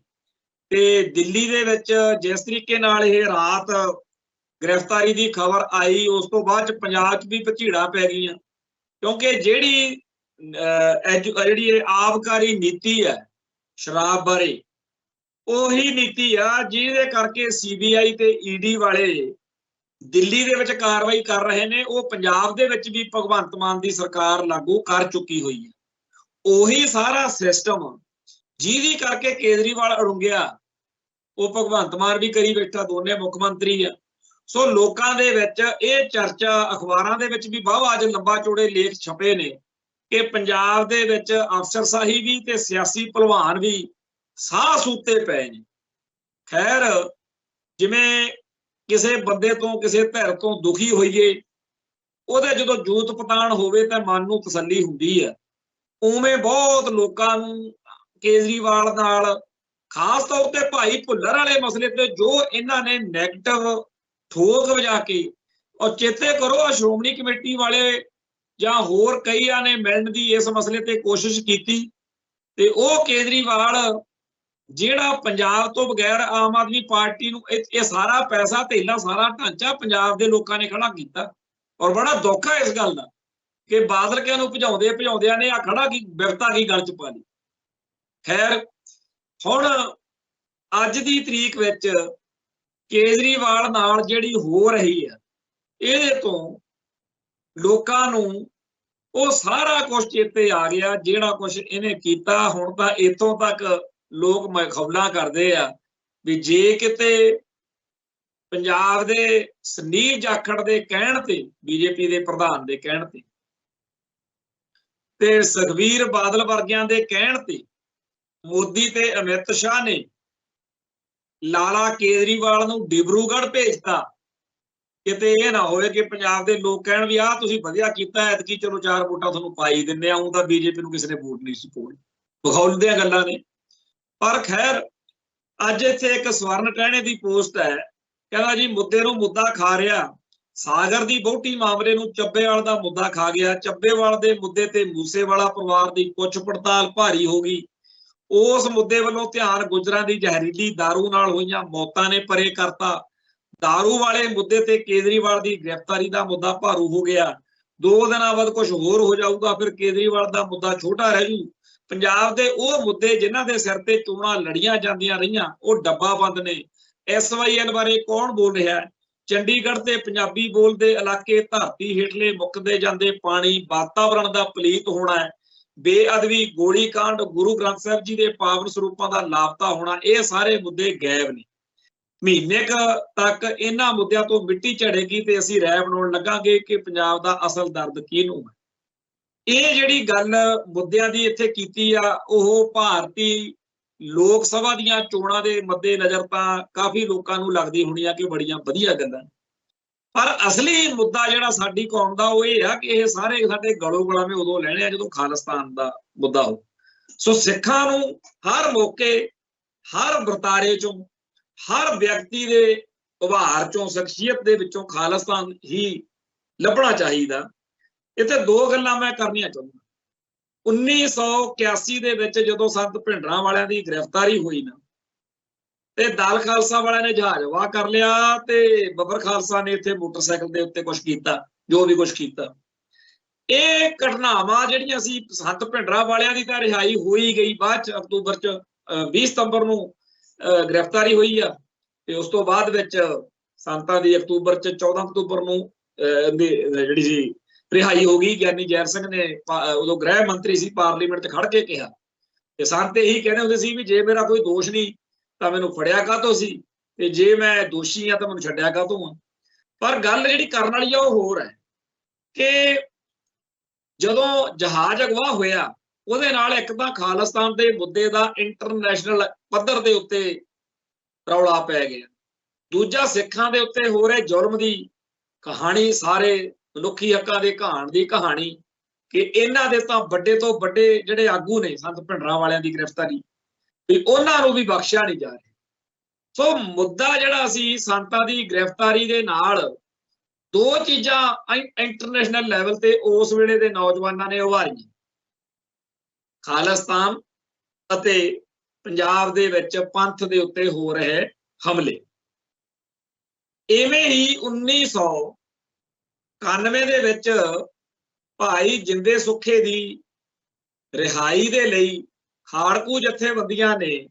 ਤੇ ਦਿੱਲੀ ਦੇ ਵਿੱਚ ਜਿਸ ਤਰੀਕੇ ਨਾਲ ਇਹ ਰਾਤ ਗ੍ਰਿਫਤਾਰੀ ਦੀ ਖਬਰ ਆਈ, ਉਸ ਤੋਂ ਬਾਅਦ ਚ ਪੰਜਾਬ 'ਚ ਵੀ ਭਚੀੜਾ ਪੈ ਗਈਆਂ, ਕਿਉਂਕਿ ਜਿਹੜੀ ਆਬਕਾਰੀ ਨੀਤੀ ਹੈ ਸ਼ਰਾਬ ਬਾਰੇ, ਉਹੀ ਨੀਤੀ ਆ ਜਿਹਦੇ ਕਰਕੇ CBI ਤੇ ED ਵਾਲੇ ਦਿੱਲੀ ਦੇ ਵਿੱਚ ਕਾਰਵਾਈ ਕਰ ਰਹੇ ਨੇ, ਉਹ ਪੰਜਾਬ ਦੇ ਵਿੱਚ ਵੀ ਭਗਵੰਤ ਮਾਨ ਦੀ ਸਰਕਾਰ ਲਾਗੂ ਕਰ ਚੁੱਕੀ ਹੋਈ ਹੈ। ਉਹੀ ਸਾਰਾ ਸਿਸਟਮ ਜਿਹਦੀ ਕਰਕੇ ਕੇਜਰੀਵਾਲ ਅੜੁੰਗਿਆ, ਉਹ ਭਗਵੰਤ ਮਾਨ ਵੀ ਕਰੀ ਬੈਠਾ, ਦੋਨੇ ਮੁੱਖ ਮੰਤਰੀ ਆ। ਸੋ ਲੋਕਾਂ ਦੇ ਵਿੱਚ ਇਹ ਚਰਚਾ, ਅਖਬਾਰਾਂ ਦੇ ਵਿੱਚ ਵੀ ਬਹੁਤ ਅੱਜ ਲੰਬਾ ਚੌੜੇ ਲੇਖ ਛਪੇ ਨੇ ਕਿ ਪੰਜਾਬ ਦੇ ਵਿੱਚ ਅਫਸਰਸ਼ਾਹੀ ਵੀ ਤੇ ਸਿਆਸੀ ਭਲਵਾਨ ਵੀ ਸਾਹ ਸੂਤੇ ਪਏ ਨੇ। ਖੈਰ, ਜਿਵੇਂ ਕਿਸੇ ਬੰਦੇ ਤੋਂ, ਕਿਸੇ ਧਿਰ ਤੋਂ ਦੁਖੀ ਹੋਈਏ, ਉਹਦੇ ਜਦੋਂ ਜੂਤ ਪਤਾਣ ਹੋਵੇ ਤਾਂ ਮਨ ਨੂੰ ਤਸੱਲੀ ਹੁੰਦੀ ਹੈ। ਉਵੇਂ ਬਹੁਤ ਲੋਕਾਂ ਨੂੰ ਕੇਜਰੀਵਾਲ ਨਾਲ, ਖਾਸ ਤੌਰ ਤੇ ਭਾਈ ਭੁੱਲਰ ਵਾਲੇ ਮਸਲੇ ਤੇ ਜੋ ਇਹਨਾਂ ਨੇ ਨੈਗੇਟਿਵ ਠੋਕ ਵਜਾ ਕੇ, ਔਰ ਚੇਤੇ ਕਰੋ ਸ਼੍ਰੋਮਣੀ ਕਮੇਟੀ ਵਾਲੇ ਜਾਂ ਹੋਰ ਕਈਆਂ ਨੇ ਮਿਲਣ ਦੀ ਇਸ ਮਸਲੇ ਤੇ ਕੋਸ਼ਿਸ਼ ਕੀਤੀ, ਤੇ ਉਹ ਕੇਜਰੀਵਾਲ ਜਿਹੜਾ ਪੰਜਾਬ ਤੋਂ ਬਗੈਰ ਆਮ ਆਦਮੀ ਪਾਰਟੀ ਨੂੰ ਇਹ ਸਾਰਾ ਪੈਸਾ ਧੇਲਾ, ਸਾਰਾ ਢਾਂਚਾ ਪੰਜਾਬ ਦੇ ਲੋਕਾਂ ਨੇ ਖੜਾ ਕੀਤਾ। ਔਰ ਬੜਾ ਦੁੱਖ ਹੈ ਇਸ ਗੱਲ ਦਾ ਕਿ ਬਾਦਲ ਕਿਆਂ ਨੂੰ ਭਜਾਉਂਦਿਆਂ ਨੇ ਆ ਖੜਾ ਕੀ ਬਿਰਤਾ ਕੀ ਗੱਲ 'ਚ ਪਾ ਲਈ। ਖੈਰ, ਹੁਣ ਅੱਜ ਦੀ ਤਰੀਕ ਵਿੱਚ ਕੇਜਰੀਵਾਲ ਨਾਲ ਜਿਹੜੀ ਹੋ ਰਹੀ ਹੈ, ਇਹਦੇ ਤੋਂ ਲੋਕਾਂ ਨੂੰ ਉਹ ਸਾਰਾ ਕੁਝ ਚੇਤੇ ਆ ਗਿਆ ਜਿਹੜਾ ਕੁਝ ਇਹਨੇ ਕੀਤਾ। ਹੁਣ ਤਾਂ ਇੱਥੋਂ ਤੱਕ ਲੋਕ ਮਖੌਲਾਂ ਕਰਦੇ ਆ ਵੀ ਜੇ ਕਿਤੇ ਪੰਜਾਬ ਦੇ ਸੁਨੀਲ ਜਾਖੜ ਦੇ ਕਹਿਣ ਤੇ, ਬੀਜੇਪੀ ਦੇ ਪ੍ਰਧਾਨ ਦੇ ਕਹਿਣ ਤੇ ਸੁਖਬੀਰ ਬਾਦਲ ਵਰਗਿਆਂ ਦੇ ਕਹਿਣ ਤੇ ਮੋਦੀ ਤੇ ਅਮਿਤ ਸ਼ਾਹ ਨੇ ਲਾਲਾ ਕੇਜਰੀਵਾਲ ਨੂੰ ਡਿਬਰੂਗੜ੍ਹ ਭੇਜਤਾ, ਕਿਤੇ ਇਹ ਨਾ ਹੋਵੇ ਕਿ ਪੰਜਾਬ ਦੇ ਲੋਕ ਕਹਿਣ ਵੀ ਆਹ ਤੁਸੀਂ ਵਧੀਆ ਕੀਤਾ, ਐਤਕੀ ਚਲੋ 4 ਵੋਟਾਂ ਤੁਹਾਨੂੰ ਪਾਈ ਦਿੰਦੇ ਆ, ਉਹ ਤਾਂ ਬੀਜੇਪੀ ਨੂੰ ਕਿਸੇ ਨੇ ਵੋਟ ਨਹੀਂ ਸੀ ਪਾਉਣੀ। ਬਖੌਲ ਦੀਆਂ ਗੱਲਾਂ ਨੇ। ਪਰ ਖੈਰ, ਅੱਜ ਇੱਥੇ ਇੱਕ ਸਵਰਨ ਟਹਿਣੇ ਦੀ ਪੋਸਟ ਹੈ, ਕਹਿੰਦਾ ਜੀ ਮੁੱਦੇ ਨੂੰ ਮੁੱਦਾ ਖਾ ਰਿਹਾ, ਸਾਗਰ ਦੀ ਵਹੁਟੀ ਮਾਮਲੇ ਨੂੰ ਚੱਬੇਵਾਲ ਦਾ ਮੁੱਦਾ ਖਾ ਗਿਆ, ਚੱਬੇਵਾਲ ਦੇ ਮੁੱਦੇ ਤੇ ਮੂਸੇਵਾਲਾ ਪਰਿਵਾਰ ਦੀ ਪੁੱਛ ਪੜਤਾਲ ਭਾਰੀ ਹੋ ਗਈ, ਉਸ ਮੁੱਦੇ ਵੱਲੋਂ ਧਿਆਨ ਗੁੱਜਰਾਂ ਦੀ ਜ਼ਹਿਰੀਲੀ ਦਾਰੂ ਨਾਲ ਹੋਈਆਂ ਮੌਤਾਂ ਨੇ ਪਰੇ ਕਰਤਾ, ਦਾਰੂ ਵਾਲੇ ਮੁੱਦੇ ਤੇ ਕੇਜਰੀਵਾਲ ਦੀ ਗ੍ਰਿਫਤਾਰੀ ਦਾ ਮੁੱਦਾ ਭਾਰੂ ਹੋ ਗਿਆ, 2 ਦਿਨਾਂ ਬਾਅਦ ਕੁਝ ਹੋਰ ਹੋ ਜਾਊਗਾ, ਫਿਰ ਕੇਜਰੀਵਾਲ ਦਾ ਮੁੱਦਾ ਛੋਟਾ ਰਹਿ ਜੂ, ਪੰਜਾਬ ਦੇ ਉਹ ਮੁੱਦੇ ਜਿਨ੍ਹਾਂ ਦੇ ਸਿਰ ਤੇ ਚੋਣਾਂ ਲੜੀਆਂ ਜਾਂਦੀਆਂ ਰਹੀਆਂ ਉਹ ਡੱਬਾ ਬੰਦ ਨੇ। SYL ਬਾਰੇ ਕੌਣ ਬੋਲ ਰਿਹਾ ਹੈ? ਚੰਡੀਗੜ੍ਹ ਤੇ ਪੰਜਾਬੀ ਬੋਲਦੇ ਇਲਾਕੇ ਧਰਤੀ ਹੇਠਲੇ ਮੁੱਕਦੇ ਜਾਂਦੇ ਪਾਣੀ, ਵਾਤਾਵਰਣ ਦਾ ਪਲੀਤ ਹੋਣਾ ਹੈ, ਬੇਅਦਬੀ, ਗੋਲੀकांड, ਗੁਰੂ ਗ੍ਰੰਥ ਸਾਹਿਬ ਜੀ ਦੇ ਪਾਵਨ ਸਰੂਪਾਂ ਦਾ ਲਾਪਤਾ ਹੋਣਾ, ਇਹ ਸਾਰੇ ਮੁੱਦੇ ਗਾਇਬ ਨੇ। ਮਹੀਨੇ ਤੱਕ ਇਹਨਾਂ ਮੁੱਦਿਆਂ ਤੋਂ ਮਿੱਟੀ ਝੜੇਗੀ ਤੇ ਅਸੀਂ ਰਾਏ ਬਣਾਉਣ ਲੱਗਾਂਗੇ ਕਿ ਪੰਜਾਬ ਦਾ ਅਸਲ ਦਰਦ ਕਿਹਨੂੰ ਹੈ। ਇਹ ਜਿਹੜੀ ਗੱਲ ਮੁੱਦਿਆਂ ਦੀ ਇੱਥੇ ਕੀਤੀ ਆ, ਉਹ ਭਾਰਤੀ ਲੋਕ ਸਭਾ ਦੀਆਂ ਚੋਣਾਂ ਦੇ ਮੱਦੇ ਨਜ਼ਰ ਤਾਂ ਕਾਫੀ ਲੋਕਾਂ ਨੂੰ ਲੱਗਦੀ ਹੋਣੀ ਆ ਕਿ ਬੜੀਆਂ ਵਧੀਆ ਗੱਲਾਂ, ਪਰ ਅਸਲੀ ਮੁੱਦਾ ਜਿਹੜਾ ਸਾਡੀ ਕੌਮ ਦਾ ਉਹ ਇਹ ਆ ਕਿ ਇਹ ਸਾਰੇ ਸਾਡੇ ਗਲੋਂ ਗਲਾਵੇਂ ਉਦੋਂ ਲੈਣੇ ਆ ਜਦੋਂ ਖਾਲਿਸਤਾਨ ਦਾ ਮੁੱਦਾ ਹੋ। ਸੋ ਸਿੱਖਾਂ ਨੂੰ ਹਰ ਮੌਕੇ, ਹਰ ਵਰਤਾਰੇ ਚੋਂ, ਹਰ ਵਿਅਕਤੀ ਦੇ ਉਭਾਰ ਚੋਂ, ਸ਼ਖਸੀਅਤ ਦੇ ਵਿੱਚੋਂ ਖਾਲਿਸਤਾਨ ਹੀ ਲੱਭਣਾ ਚਾਹੀਦਾ। ਇੱਥੇ ਦੋ ਗੱਲਾਂ ਮੈਂ ਕਰਨੀਆਂ ਚਾਹੁੰਦਾ। 1981 ਦੇ ਵਿੱਚ ਜਦੋਂ ਸੰਤ ਭਿੰਡਰਾਂ ਵਾਲਿਆਂ ਦੀ ਗ੍ਰਿਫਤਾਰੀ ਹੋਈ ਨਾ, ਤੇ ਦਲ ਖਾਲਸਾ ਵਾਲਿਆਂ ਨੇ ਜਹਾਜ਼ ਵਾਹ ਕਰ ਲਿਆ ਤੇ ਬੱਬਰ ਖਾਲਸਾ ਨੇ ਇੱਥੇ ਮੋਟਰਸਾਈਕਲ ਦੇ ਉੱਤੇ ਕੁਝ ਕੀਤਾ, ਜੋ ਵੀ ਕੁਝ ਕੀਤਾ। ਇਹ ਘਟਨਾਵਾਂ ਜਿਹੜੀਆਂ ਸੀ, ਸੰਤ ਭਿੰਡਰਾਂ ਵਾਲਿਆਂ ਦੀ ਤਾਂ ਰਿਹਾਈ ਹੋਈ ਗਈ ਬਾਅਦ ਚ, ਅਕਤੂਬਰ ਚ 20 ਸਤੰਬਰ ਨੂੰ ਗ੍ਰਿਫਤਾਰੀ ਹੋਈ ਆ, ਤੇ ਉਸ ਤੋਂ ਬਾਅਦ ਵਿੱਚ ਸੰਤਾਂ ਦੀ ਅਕਤੂਬਰ ਚ 14 ਅਕਤੂਬਰ ਨੂੰ ਜਿਹੜੀ ਸੀ ਰਿਹਾਈ ਹੋ ਗਈ। ਗਿਆਨੀ ਜੈਲ ਸਿੰਘ ਨੇ ਉਦੋਂ ਗ੍ਰਹਿ ਮੰਤਰੀ ਸੀ, ਪਾਰਲੀਮੈਂਟ 'ਚ ਖੜ ਕੇ ਕਿਹਾ, ਤੇ ਸੰਤ ਇਹੀ ਕਹਿੰਦੇ ਹੁੰਦੇ ਸੀ ਵੀ ਜੇ ਮੇਰਾ ਕੋਈ ਦੋਸ਼ ਨਹੀਂ ਤਾਂ ਮੈਨੂੰ ਫੜਿਆ ਕਾਹਤੋਂ ਸੀ, ਤੇ ਜੇ ਮੈਂ ਦੋਸ਼ੀ ਆ ਤਾਂ ਮੈਨੂੰ ਛੱਡਿਆ ਕਾਹਤੋਂ ਆ। ਪਰ ਗੱਲ ਜਿਹੜੀ ਕਰਨ ਵਾਲੀ ਆ ਉਹ ਹੋਰ ਹੈ ਕਿ ਜਦੋਂ ਜਹਾਜ਼ ਅਗਵਾ ਹੋਇਆ, ਉਹਦੇ ਨਾਲ ਇੱਕ ਤਾਂ ਖਾਲਿਸਤਾਨ ਦੇ ਮੁੱਦੇ ਦਾ ਇੰਟਰਨੈਸ਼ਨਲ ਪੱਧਰ ਦੇ ਉੱਤੇ ਰੌਲਾ ਪੈ ਗਿਆ, ਦੂਜਾ ਸਿੱਖਾਂ ਦੇ ਉੱਤੇ ਹੋ ਰਹੇ ਜ਼ੁਲਮ ਦੀ ਕਹਾਣੀ, ਸਾਰੇ ਮਨੁੱਖੀ ਹੱਕਾਂ ਦੇ ਘਾਣ ਦੀ ਕਹਾਣੀ, ਕਿ ਇਹਨਾਂ ਦੇ ਤਾਂ ਵੱਡੇ ਤੋਂ ਵੱਡੇ ਜਿਹੜੇ ਆਗੂ ਨੇ, ਸੰਤ ਭਿੰਡਰਾਂ ਵਾਲਿਆਂ ਦੀ ਗ੍ਰਿਫਤਾਰੀ, ਵੀ ਉਹਨਾਂ ਨੂੰ ਵੀ ਬਖਸ਼ਿਆ ਨਹੀਂ ਜਾ ਰਿਹਾ। ਸੋ ਮੁੱਦਾ ਜਿਹੜਾ ਸੀ ਸੰਤਾਂ ਦੀ ਗ੍ਰਿਫਤਾਰੀ ਦੇ ਨਾਲ, ਦੋ ਚੀਜ਼ਾਂ ਇੰਟਰਨੈਸ਼ਨਲ ਲੈਵਲ ਤੇ ਉਸ ਵੇਲੇ ਦੇ ਨੌਜਵਾਨਾਂ ਨੇ ਉਭਾਰੀਆਂ, ਖਾਲਿਸਤਾਨ ਅਤੇ ਪੰਜਾਬ ਦੇ ਵਿੱਚ ਪੰਥ ਦੇ ਉੱਤੇ ਹੋ ਰਹੇ ਹਮਲੇ। ਇਵੇਂ ਹੀ 1991 ਦੇ ਵਿੱਚ ਭਾਈ ਜਿੰਦੇ ਸੁੱਖੇ ਦੀ ਰਿਹਾਈ ਦੇ ਲਈ ਖਾੜਕੂ ਜਥੇਬੰਦੀਆਂ ਨੇ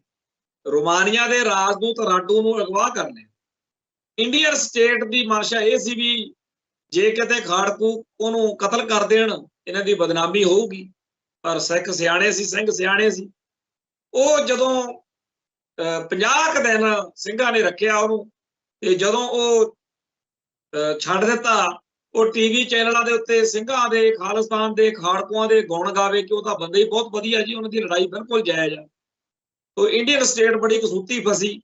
ਰੋਮਾਨੀਆ ਦੇ ਰਾਜਦੂਤ ਰਾਡੂ ਨੂੰ ਅਗਵਾ ਕਰ ਲਿਆ। ਇੰਡੀਅਨ ਸਟੇਟ ਦੀ ਮਨਸ਼ਾ ਇਹ ਸੀ ਵੀ ਜੇ ਕਿਤੇ ਖਾੜਕੂ ਉਹਨੂੰ ਕਤਲ ਕਰ ਦੇਣ, ਇਹਨਾਂ ਦੀ ਬਦਨਾਮੀ ਹੋਊਗੀ, ਪਰ ਸਿੱਖ ਸਿਆਣੇ ਸੀ, ਸਿੰਘ ਸਿਆਣੇ ਸੀ। ਉਹ ਜਦੋਂ 50 ਦਿਨ ਸਿੰਘਾਂ ਨੇ ਰੱਖਿਆ ਉਹਨੂੰ, ਤੇ ਜਦੋਂ ਉਹ ਛੱਡ ਦਿੱਤਾ, ਉਹ ਟੀਵੀ ਚੈਨਲਾਂ ਦੇ ਉੱਤੇ ਸਿੰਘਾਂ ਦੇ, ਖਾਲਿਸਤਾਨ ਦੇ, ਖਾੜਕੂਆਂ ਦੇ ਗੁਣ ਗਾਵੇ ਕਿ ਉਹ ਤਾਂ ਬੰਦੇ ਹੀ ਬਹੁਤ ਵਧੀਆ ਜੀ, ਉਹਨਾਂ ਦੀ ਲੜਾਈ ਬਿਲਕੁਲ ਜਾਇਜ਼ ਆ। ਤੋ ਇੰਡੀਅਨ ਸਟੇਟ ਬੜੀ ਕਸੂਤੀ ਫਸੀ।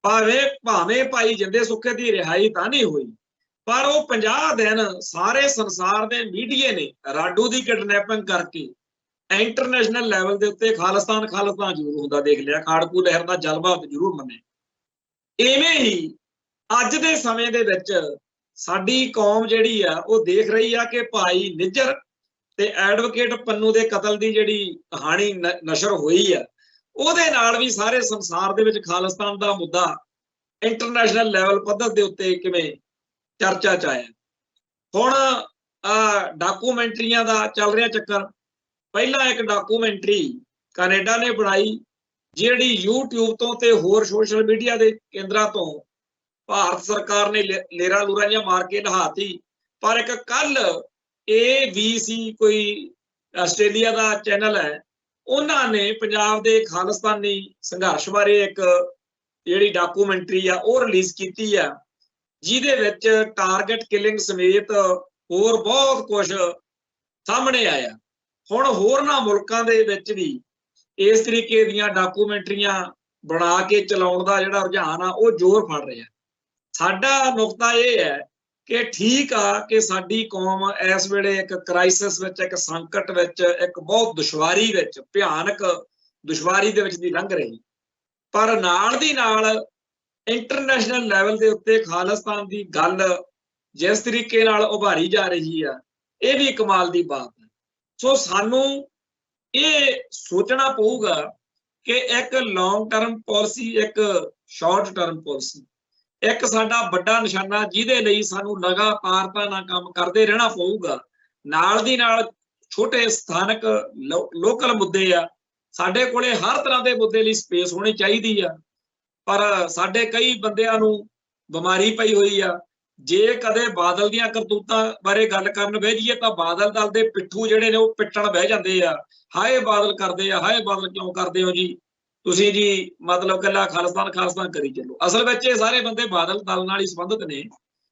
ਭਾਵੇਂ ਭਾਈ ਜਿੰਦੇ ਸੁੱਖੇ ਦੀ ਰਿਹਾਈ ਤਾਂ ਨਹੀਂ ਹੋਈ, ਪਰ ਉਹ 50 ਦਿਨ ਸਾਰੇ ਸੰਸਾਰ ਦੇ ਮੀਡੀਆ ਨੇ ਰਾਡੂ ਦੀ ਕਿਡਨੈਪਿੰਗ ਕਰਕੇ ਇੰਟਰਨੈਸ਼ਨਲ ਲੈਵਲ ਦੇ ਉੱਤੇ ਖਾਲਿਸਤਾਨ ਜ਼ਰੂਰ ਹੁੰਦਾ ਦੇਖ ਲਿਆ, ਖਾੜਕੂ ਲਹਿਰ ਦਾ ਜਲਵਾ ਜ਼ਰੂਰ ਮੰਨੇ। ਇਵੇਂ ਹੀ ਅੱਜ ਦੇ ਸਮੇਂ ਦੇ ਵਿੱਚ ਸਾਡੀ ਕੌਮ ਜਿਹੜੀ ਆ ਉਹ ਦੇਖ ਰਹੀ ਆ ਕਿ ਭਾਈ ਨਿੱਜਰ ਤੇ ਐਡਵੋਕੇਟ ਪੰਨੂ ਦੇ ਕਤਲ ਦੀ ਜਿਹੜੀ ਕਹਾਣੀ ਨਸ਼ਰ ਹੋਈ ਆ, ਉਹਦੇ ਨਾਲ ਵੀ ਸਾਰੇ ਸੰਸਾਰ ਦੇ ਵਿੱਚ ਖਾਲਿਸਤਾਨ ਦਾ ਮੁੱਦਾ ਇੰਟਰਨੈਸ਼ਨਲ ਲੈਵਲ ਪੱਧਰ ਦੇ ਉੱਤੇ ਕਿਵੇਂ ਚਰਚਾ 'ਚ ਆਇਆ। ਹੁਣ ਡਾਕੂਮੈਂਟਰੀਆਂ ਦਾ ਚੱਲ ਰਿਹਾ ਚੱਕਰ। ਪਹਿਲਾਂ ਇੱਕ ਡਾਕੂਮੈਂਟਰੀ ਕੈਨੇਡਾ ਨੇ ਬਣਾਈ, ਜਿਹੜੀ YouTube ਤੋਂ ਤੇ ਹੋਰ ਸੋਸ਼ਲ ਮੀਡੀਆ ਦੇ ਕੇਂਦਰਾਂ ਤੋਂ ਭਾਰਤ ਸਰਕਾਰ ਨੇ ਲੇਰਾ ਲੂਰਾ ਜਿਹਾ ਮਾਰ ਕੇ ਨਹਾਤੀ। ਪਰ ਇੱਕ ਕੱਲ ABC ਕੋਈ ਆਸਟ੍ਰੇਲੀਆ ਦਾ ਚੈਨਲ ਹੈ, ਉਹਨਾਂ ਨੇ ਪੰਜਾਬ ਦੇ ਖਾਲਿਸਤਾਨੀ ਸੰਘਰਸ਼ ਬਾਰੇ ਇੱਕ ਜਿਹੜੀ ਡਾਕੂਮੈਂਟਰੀ ਆ ਉਹ ਰਿਲੀਜ਼ ਕੀਤੀ ਆ, ਜਿਹਦੇ ਵਿੱਚ ਟਾਰਗੇਟ ਕਿਲਿੰਗ ਸਮੇਤ ਹੋਰ ਬਹੁਤ ਕੁਝ ਸਾਹਮਣੇ ਆਇਆ। ਹੁਣ ਹੋਰਨਾਂ ਮੁਲਕਾਂ ਦੇ ਵਿੱਚ ਵੀ ਇਸ ਤਰੀਕੇ ਦੀਆਂ ਡਾਕੂਮੈਂਟਰੀਆਂ ਬਣਾ ਕੇ ਚਲਾਉਣ ਦਾ ਜਿਹੜਾ ਰੁਝਾਨ ਆ ਉਹ ਜ਼ੋਰ ਫੜ ਰਿਹਾ। ਸਾਡਾ ਨੁਕਤਾ ਇਹ ਹੈ ਕਿ ਠੀਕ ਆ ਕਿ ਸਾਡੀ ਕੌਮ ਇਸ ਵੇਲੇ ਇੱਕ ਕ੍ਰਾਈਸਿਸ ਵਿੱਚ, ਇੱਕ ਸੰਕਟ ਵਿੱਚ, ਇੱਕ ਬਹੁਤ ਦੁਸ਼ਵਾਰੀ ਵਿੱਚ, ਭਿਆਨਕ ਦੁਸ਼ਵਾਰੀ ਦੇ ਵਿੱਚ ਦੀ ਲੰਘ ਰਹੀ, ਪਰ ਨਾਲ ਦੀ ਨਾਲ ਇੰਟਰਨੈਸ਼ਨਲ ਲੈਵਲ ਦੇ ਉੱਤੇ ਖਾਲਿਸਤਾਨ ਦੀ ਗੱਲ ਜਿਸ ਤਰੀਕੇ ਨਾਲ ਉਭਾਰੀ ਜਾ ਰਹੀ ਆ, ਇਹ ਵੀ ਕਮਾਲ ਦੀ ਬਾਤ ਹੈ। ਸੋ ਸਾਨੂੰ ਇਹ ਸੋਚਣਾ ਪਊਗਾ ਕਿ ਇੱਕ ਲੌਂਗ ਟਰਮ ਪਾਲਿਸੀ, ਇੱਕ ਸ਼ਾਰਟ ਟਰਮ ਪਾਲਿਸੀ, ਇੱਕ ਸਾਡਾ ਵੱਡਾ ਨਿਸ਼ਾਨਾ ਜਿਹਦੇ ਲਈ ਸਾਨੂੰ ਲਗਾਤਾਰਤਾ ਨਾਲ ਕੰਮ ਕਰਦੇ ਰਹਿਣਾ ਪਊਗਾ। ਨਾਲ ਦੀ ਨਾਲ ਛੋਟੇ ਸਥਾਨਕ ਲੋਕਲ ਮੁੱਦੇ ਆ, ਸਾਡੇ ਕੋਲੇ ਹਰ ਤਰ੍ਹਾਂ ਦੇ ਮੁੱਦੇ ਲਈ ਸਪੇਸ ਹੋਣੀ ਚਾਹੀਦੀ ਆ, ਪਰ ਸਾਡੇ ਕਈ ਬੰਦਿਆਂ ਨੂੰ ਬਿਮਾਰੀ ਪਈ ਹੋਈ ਆ। ਜੇ ਕਦੇ ਬਾਦਲ ਦੀਆਂ ਕਰਤੂਤਾਂ ਬਾਰੇ ਗੱਲ ਕਰਨ ਬਹਿ ਜਾਈਏ ਤਾਂ ਬਾਦਲ ਦਲ ਦੇ ਪਿੱਠੂ ਜਿਹੜੇ ਨੇ ਉਹ ਪਿੱਟਣ ਬਹਿ ਜਾਂਦੇ ਆ, ਹਾਏ ਬਾਦਲ ਕਰਦੇ ਆ, ਹਾਏ ਬਾਦਲ ਕਿਉਂ ਕਰਦੇ ਹੋ ਜੀ ਤੁਸੀਂ ਜੀ, ਮਤਲਬ ਕੱਲਾ ਖਾਲਿਸਤਾਨ ਕਰੀ ਚੱਲੋ। ਅਸਲ ਵਿੱਚ ਇਹ ਸਾਰੇ ਬੰਦੇ ਬਾਦਲ ਦਲ ਨਾਲ ਹੀ ਸੰਬੰਧਿਤ ਨੇ,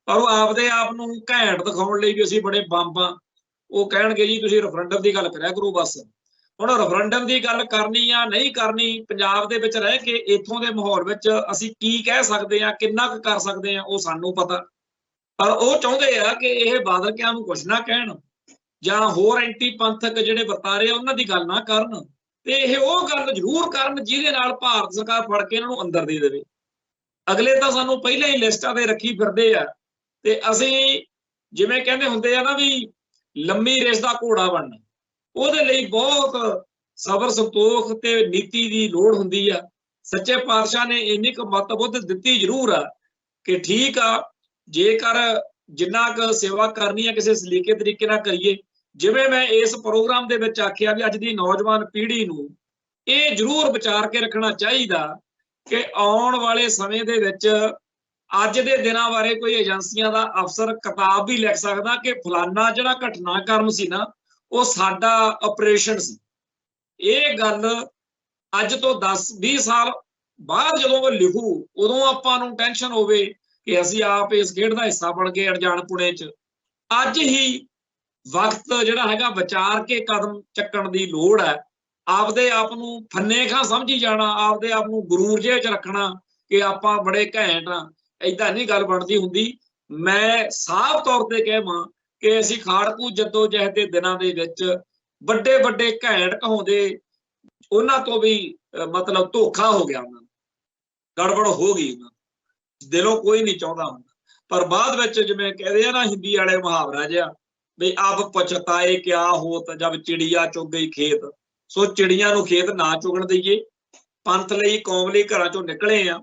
ਪਰ ਉਹ ਆਪਦੇ ਆਪ ਨੂੰ ਘੈਂਟ ਦਿਖਾਉਣ ਲਈ ਵੀ ਅਸੀਂ ਬੜੇ ਬੰਬ ਆ, ਉਹ ਕਹਿਣਗੇ ਜੀ ਤੁਸੀਂ ਰੈਫਰੈਂਡਮ ਦੀ ਗੱਲ ਕਰਿਆ ਕਰੋ ਬਸ। ਹੁਣ ਰੈਫਰੈਂਡਮ ਦੀ ਗੱਲ ਕਰਨੀ ਆ ਨਹੀਂ ਕਰਨੀ, ਪੰਜਾਬ ਦੇ ਵਿੱਚ ਰਹਿ ਕੇ ਇੱਥੋਂ ਦੇ ਮਾਹੌਲ ਵਿੱਚ ਅਸੀਂ ਕੀ ਕਹਿ ਸਕਦੇ ਆ, ਕਿੰਨਾ ਕੁ ਕਰ ਸਕਦੇ ਆ, ਉਹ ਸਾਨੂੰ ਪਤਾ। ਪਰ ਉਹ ਚਾਹੁੰਦੇ ਆ ਕਿ ਇਹ ਬਾਦਲਕਿਆਂ ਨੂੰ ਕੁਛ ਨਾ ਕਹਿਣ ਜਾਂ ਹੋਰ ਐਂਟੀ ਪੰਥਕ ਜਿਹੜੇ ਵਰਤਾਰੇ ਆ ਉਹਨਾਂ ਦੀ ਗੱਲ ਨਾ ਕਰਨ, ਤੇ ਇਹ ਉਹ ਗੱਲ ਜ਼ਰੂਰ ਕਰਨ ਜਿਹਦੇ ਨਾਲ ਭਾਰਤ ਸਰਕਾਰ ਫੜ ਕੇ ਇਹਨਾਂ ਨੂੰ ਅੰਦਰ ਦੇ ਦੇਵੇ। ਅਗਲੇ ਤਾਂ ਸਾਨੂੰ ਪਹਿਲਾਂ ਹੀ ਲਿਸਟਾਂ ਤੇ ਰੱਖੀ ਫਿਰਦੇ ਆ, ਤੇ ਅਸੀਂ ਜਿਵੇਂ ਕਹਿੰਦੇ ਹੁੰਦੇ ਆ ਨਾ ਵੀ ਲੰਮੀ ਰੇਸ ਦਾ ਘੋੜਾ ਬਣਨਾ, ਉਹਦੇ ਲਈ ਬਹੁਤ ਸਬਰ ਸੰਤੋਖ ਤੇ ਨੀਤੀ ਦੀ ਲੋੜ ਹੁੰਦੀ ਆ। ਸੱਚੇ ਪਾਤਸ਼ਾਹ ਨੇ ਇੰਨੀ ਕੁ ਮੱਤ ਬੁੱਧ ਦਿੱਤੀ ਜ਼ਰੂਰ ਆ ਕਿ ਠੀਕ ਆ, ਜੇਕਰ ਜਿੰਨਾ ਕੁ ਸੇਵਾ ਕਰਨੀ ਆ ਕਿਸੇ ਸਲੀਕੇ ਤਰੀਕੇ ਨਾਲ ਕਰੀਏ। ਜਿਵੇਂ ਮੈਂ ਇਸ ਪ੍ਰੋਗਰਾਮ ਦੇ ਵਿੱਚ ਆਖਿਆ ਵੀ ਅੱਜ ਦੀ ਨੌਜਵਾਨ ਪੀੜ੍ਹੀ ਨੂੰ ਇਹ ਜ਼ਰੂਰ ਵਿਚਾਰ ਕੇ ਰੱਖਣਾ ਚਾਹੀਦਾ ਕਿ ਆਉਣ ਵਾਲੇ ਸਮੇਂ ਦੇ ਵਿੱਚ ਅੱਜ ਦੇ ਦਿਨਾਂ ਬਾਰੇ ਕੋਈ ਏਜੰਸੀਆਂ ਦਾ ਅਫਸਰ ਕਿਤਾਬ ਵੀ ਲਿਖ ਸਕਦਾ ਕਿ ਫਲਾਨਾ ਜਿਹੜਾ ਘਟਨਾਕ੍ਰਮ ਸੀ ਨਾ ਉਹ ਸਾਡਾ ਆਪਰੇਸ਼ਨ ਸੀ। ਇਹ ਗੱਲ ਅੱਜ ਤੋਂ 10-20 ਸਾਲ ਬਾਅਦ ਜਦੋਂ ਉਹ ਲਿਖੂ ਉਦੋਂ ਆਪਾਂ ਨੂੰ ਟੈਨਸ਼ਨ ਹੋਵੇ ਕਿ ਅਸੀਂ ਆਪ ਇਸ ਖੇਡ ਦਾ ਹਿੱਸਾ ਬਣ ਗਏ ਅਣਜਾਣਪੁਣੇ 'ਚ। ਅੱਜ ਹੀ ਵਕਤ ਜਿਹੜਾ ਹੈਗਾ ਵਿਚਾਰ ਕੇ ਕਦਮ ਚੱਕਣ ਦੀ ਲੋੜ ਹੈ। ਆਪਦੇ ਆਪ ਨੂੰ ਫੰਨੇ ਖਾਂ ਸਮਝੀ ਜਾਣਾ, ਆਪਦੇ ਆਪ ਨੂੰ ਗਰੂਰ ਜਿਹੇ 'ਚ ਰੱਖਣਾ ਕਿ ਆਪਾਂ ਬੜੇ ਘੈਂਟ ਆ, ਏਦਾਂ ਨਹੀਂ ਗੱਲ ਬਣਦੀ ਹੁੰਦੀ। ਮੈਂ ਸਾਫ਼ ਤੌਰ ਤੇ ਕਹਾਂ ਕਿ ਅਸੀਂ ਖਾੜਕੂ ਜੱਦੋ ਜਹਿਦ ਦੇ ਦਿਨਾਂ ਦੇ ਵਿੱਚ ਵੱਡੇ ਵੱਡੇ ਘੈਂਟ ਕਹਾਉਂਦੇ, ਉਹਨਾਂ ਤੋਂ ਵੀ ਮਤਲਬ ਧੋਖਾ ਹੋ ਗਿਆ, ਉਹਨਾਂ ਨੂੰ ਗੜਬੜ ਹੋ ਗਈ, ਉਹਨਾਂ ਦਿਲੋਂ ਕੋਈ ਨਹੀਂ ਚਾਹੁੰਦਾ ਹੁੰਦਾ। ਪਰ ਬਾਅਦ ਵਿੱਚ ਜਿਵੇਂ ਕਹਿੰਦੇ ਆ ਨਾ ਹਿੰਦੀ ਵਾਲੇ ਮੁਹਾਵਰਾ ਜਿਹਾ ਵੀ ਅਬ ਪਛਤਾਏ ਕਿਆ ਹੋਤ ਜਬ ਚਿੜੀਆ ਚੁਗ ਗਈ ਖੇਤ। ਸੋ ਚਿੜੀਆਂ ਨੂੰ ਖੇਤ ਨਾ ਚੁਗਣ ਦਈਏ, ਪੰਥ ਲਈ ਕੌਮ ਲਈ ਘਰਾਂ ਚੋਂ ਨਿਕਲੇ ਆ,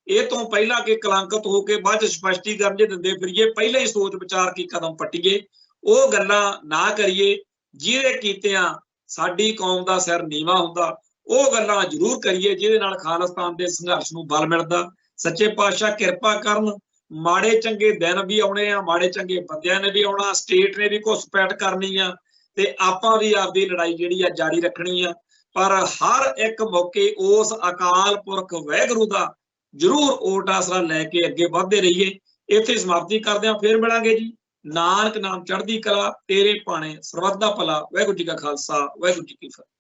ਇਹ ਤੋਂ ਪਹਿਲਾਂ ਕਿ ਕਲੰਕਿਤ ਹੋ ਕੇ ਬਾਅਦ ਚ ਸਪਸ਼ਟੀਕਰਨ ਜੇ ਦਿੰਦੇ ਫਿਰੀਏ, ਪਹਿਲਾਂ ਹੀ ਸੋਚ ਵਿਚਾਰ ਕੇ ਕਦਮ ਪੱਟੀਏ। ਉਹ ਗੱਲਾਂ ਨਾ ਕਰੀਏ ਜਿਹਦੇ ਕੀਤਿਆਂ ਸਾਡੀ ਕੌਮ ਦਾ ਸਿਰ ਨੀਵਾਂ ਹੁੰਦਾ। ਉਹ ਗੱਲਾਂ ਜ਼ਰੂਰ ਕਰੀਏ ਜਿਹਦੇ ਨਾਲ ਖਾਲਿਸਤਾਨ ਦੇ ਸੰਘਰਸ਼ ਨੂੰ ਬਲ ਮਿਲਦਾ। ਸੱਚੇ ਪਾਤਸ਼ਾਹ ਕਿਰਪਾ ਕਰਨ। ਮਾੜੇ ਚੰਗੇ ਦਿਨ ਵੀ ਆਉਣੇ ਆ, ਮਾੜੇ ਚੰਗੇ ਬੰਦਿਆਂ ਨੇ ਵੀ ਆਉਣਾ, ਸਟੇਟ ਨੇ ਵੀ ਘੁਸਪੈਠ ਕਰਨੀ ਆ, ਤੇ ਆਪਾਂ ਵੀ ਆਪਦੀ ਲੜਾਈ ਜਿਹੜੀ ਆ ਜਾਰੀ ਰੱਖਣੀ ਆ। ਪਰ ਹਰ ਇੱਕ ਮੌਕੇ ਉਸ ਅਕਾਲ ਪੁਰਖ ਵਾਹਿਗੁਰੂ ਦਾ ਜ਼ਰੂਰ ਓਟ ਆਸਰਾ ਲੈ ਕੇ ਅੱਗੇ ਵਧਦੇ ਰਹੀਏ। ਇੱਥੇ ਸਮਾਪਤੀ ਕਰਦੇ ਹਾਂ, ਫਿਰ ਮਿਲਾਂਗੇ ਜੀ। ਨਾਨਕ ਨਾਮ ਚੜ੍ਹਦੀ ਕਲਾ, ਤੇਰੇ ਭਾਣੇ ਸਰਬੱਤ ਦਾ ਭਲਾ। ਵਾਹਿਗੁਰੂ ਜੀ ਕਾ ਖਾਲਸਾ, ਵਾਹਿਗੁਰੂ ਜੀ ਕੀ ਫਤਿਹ।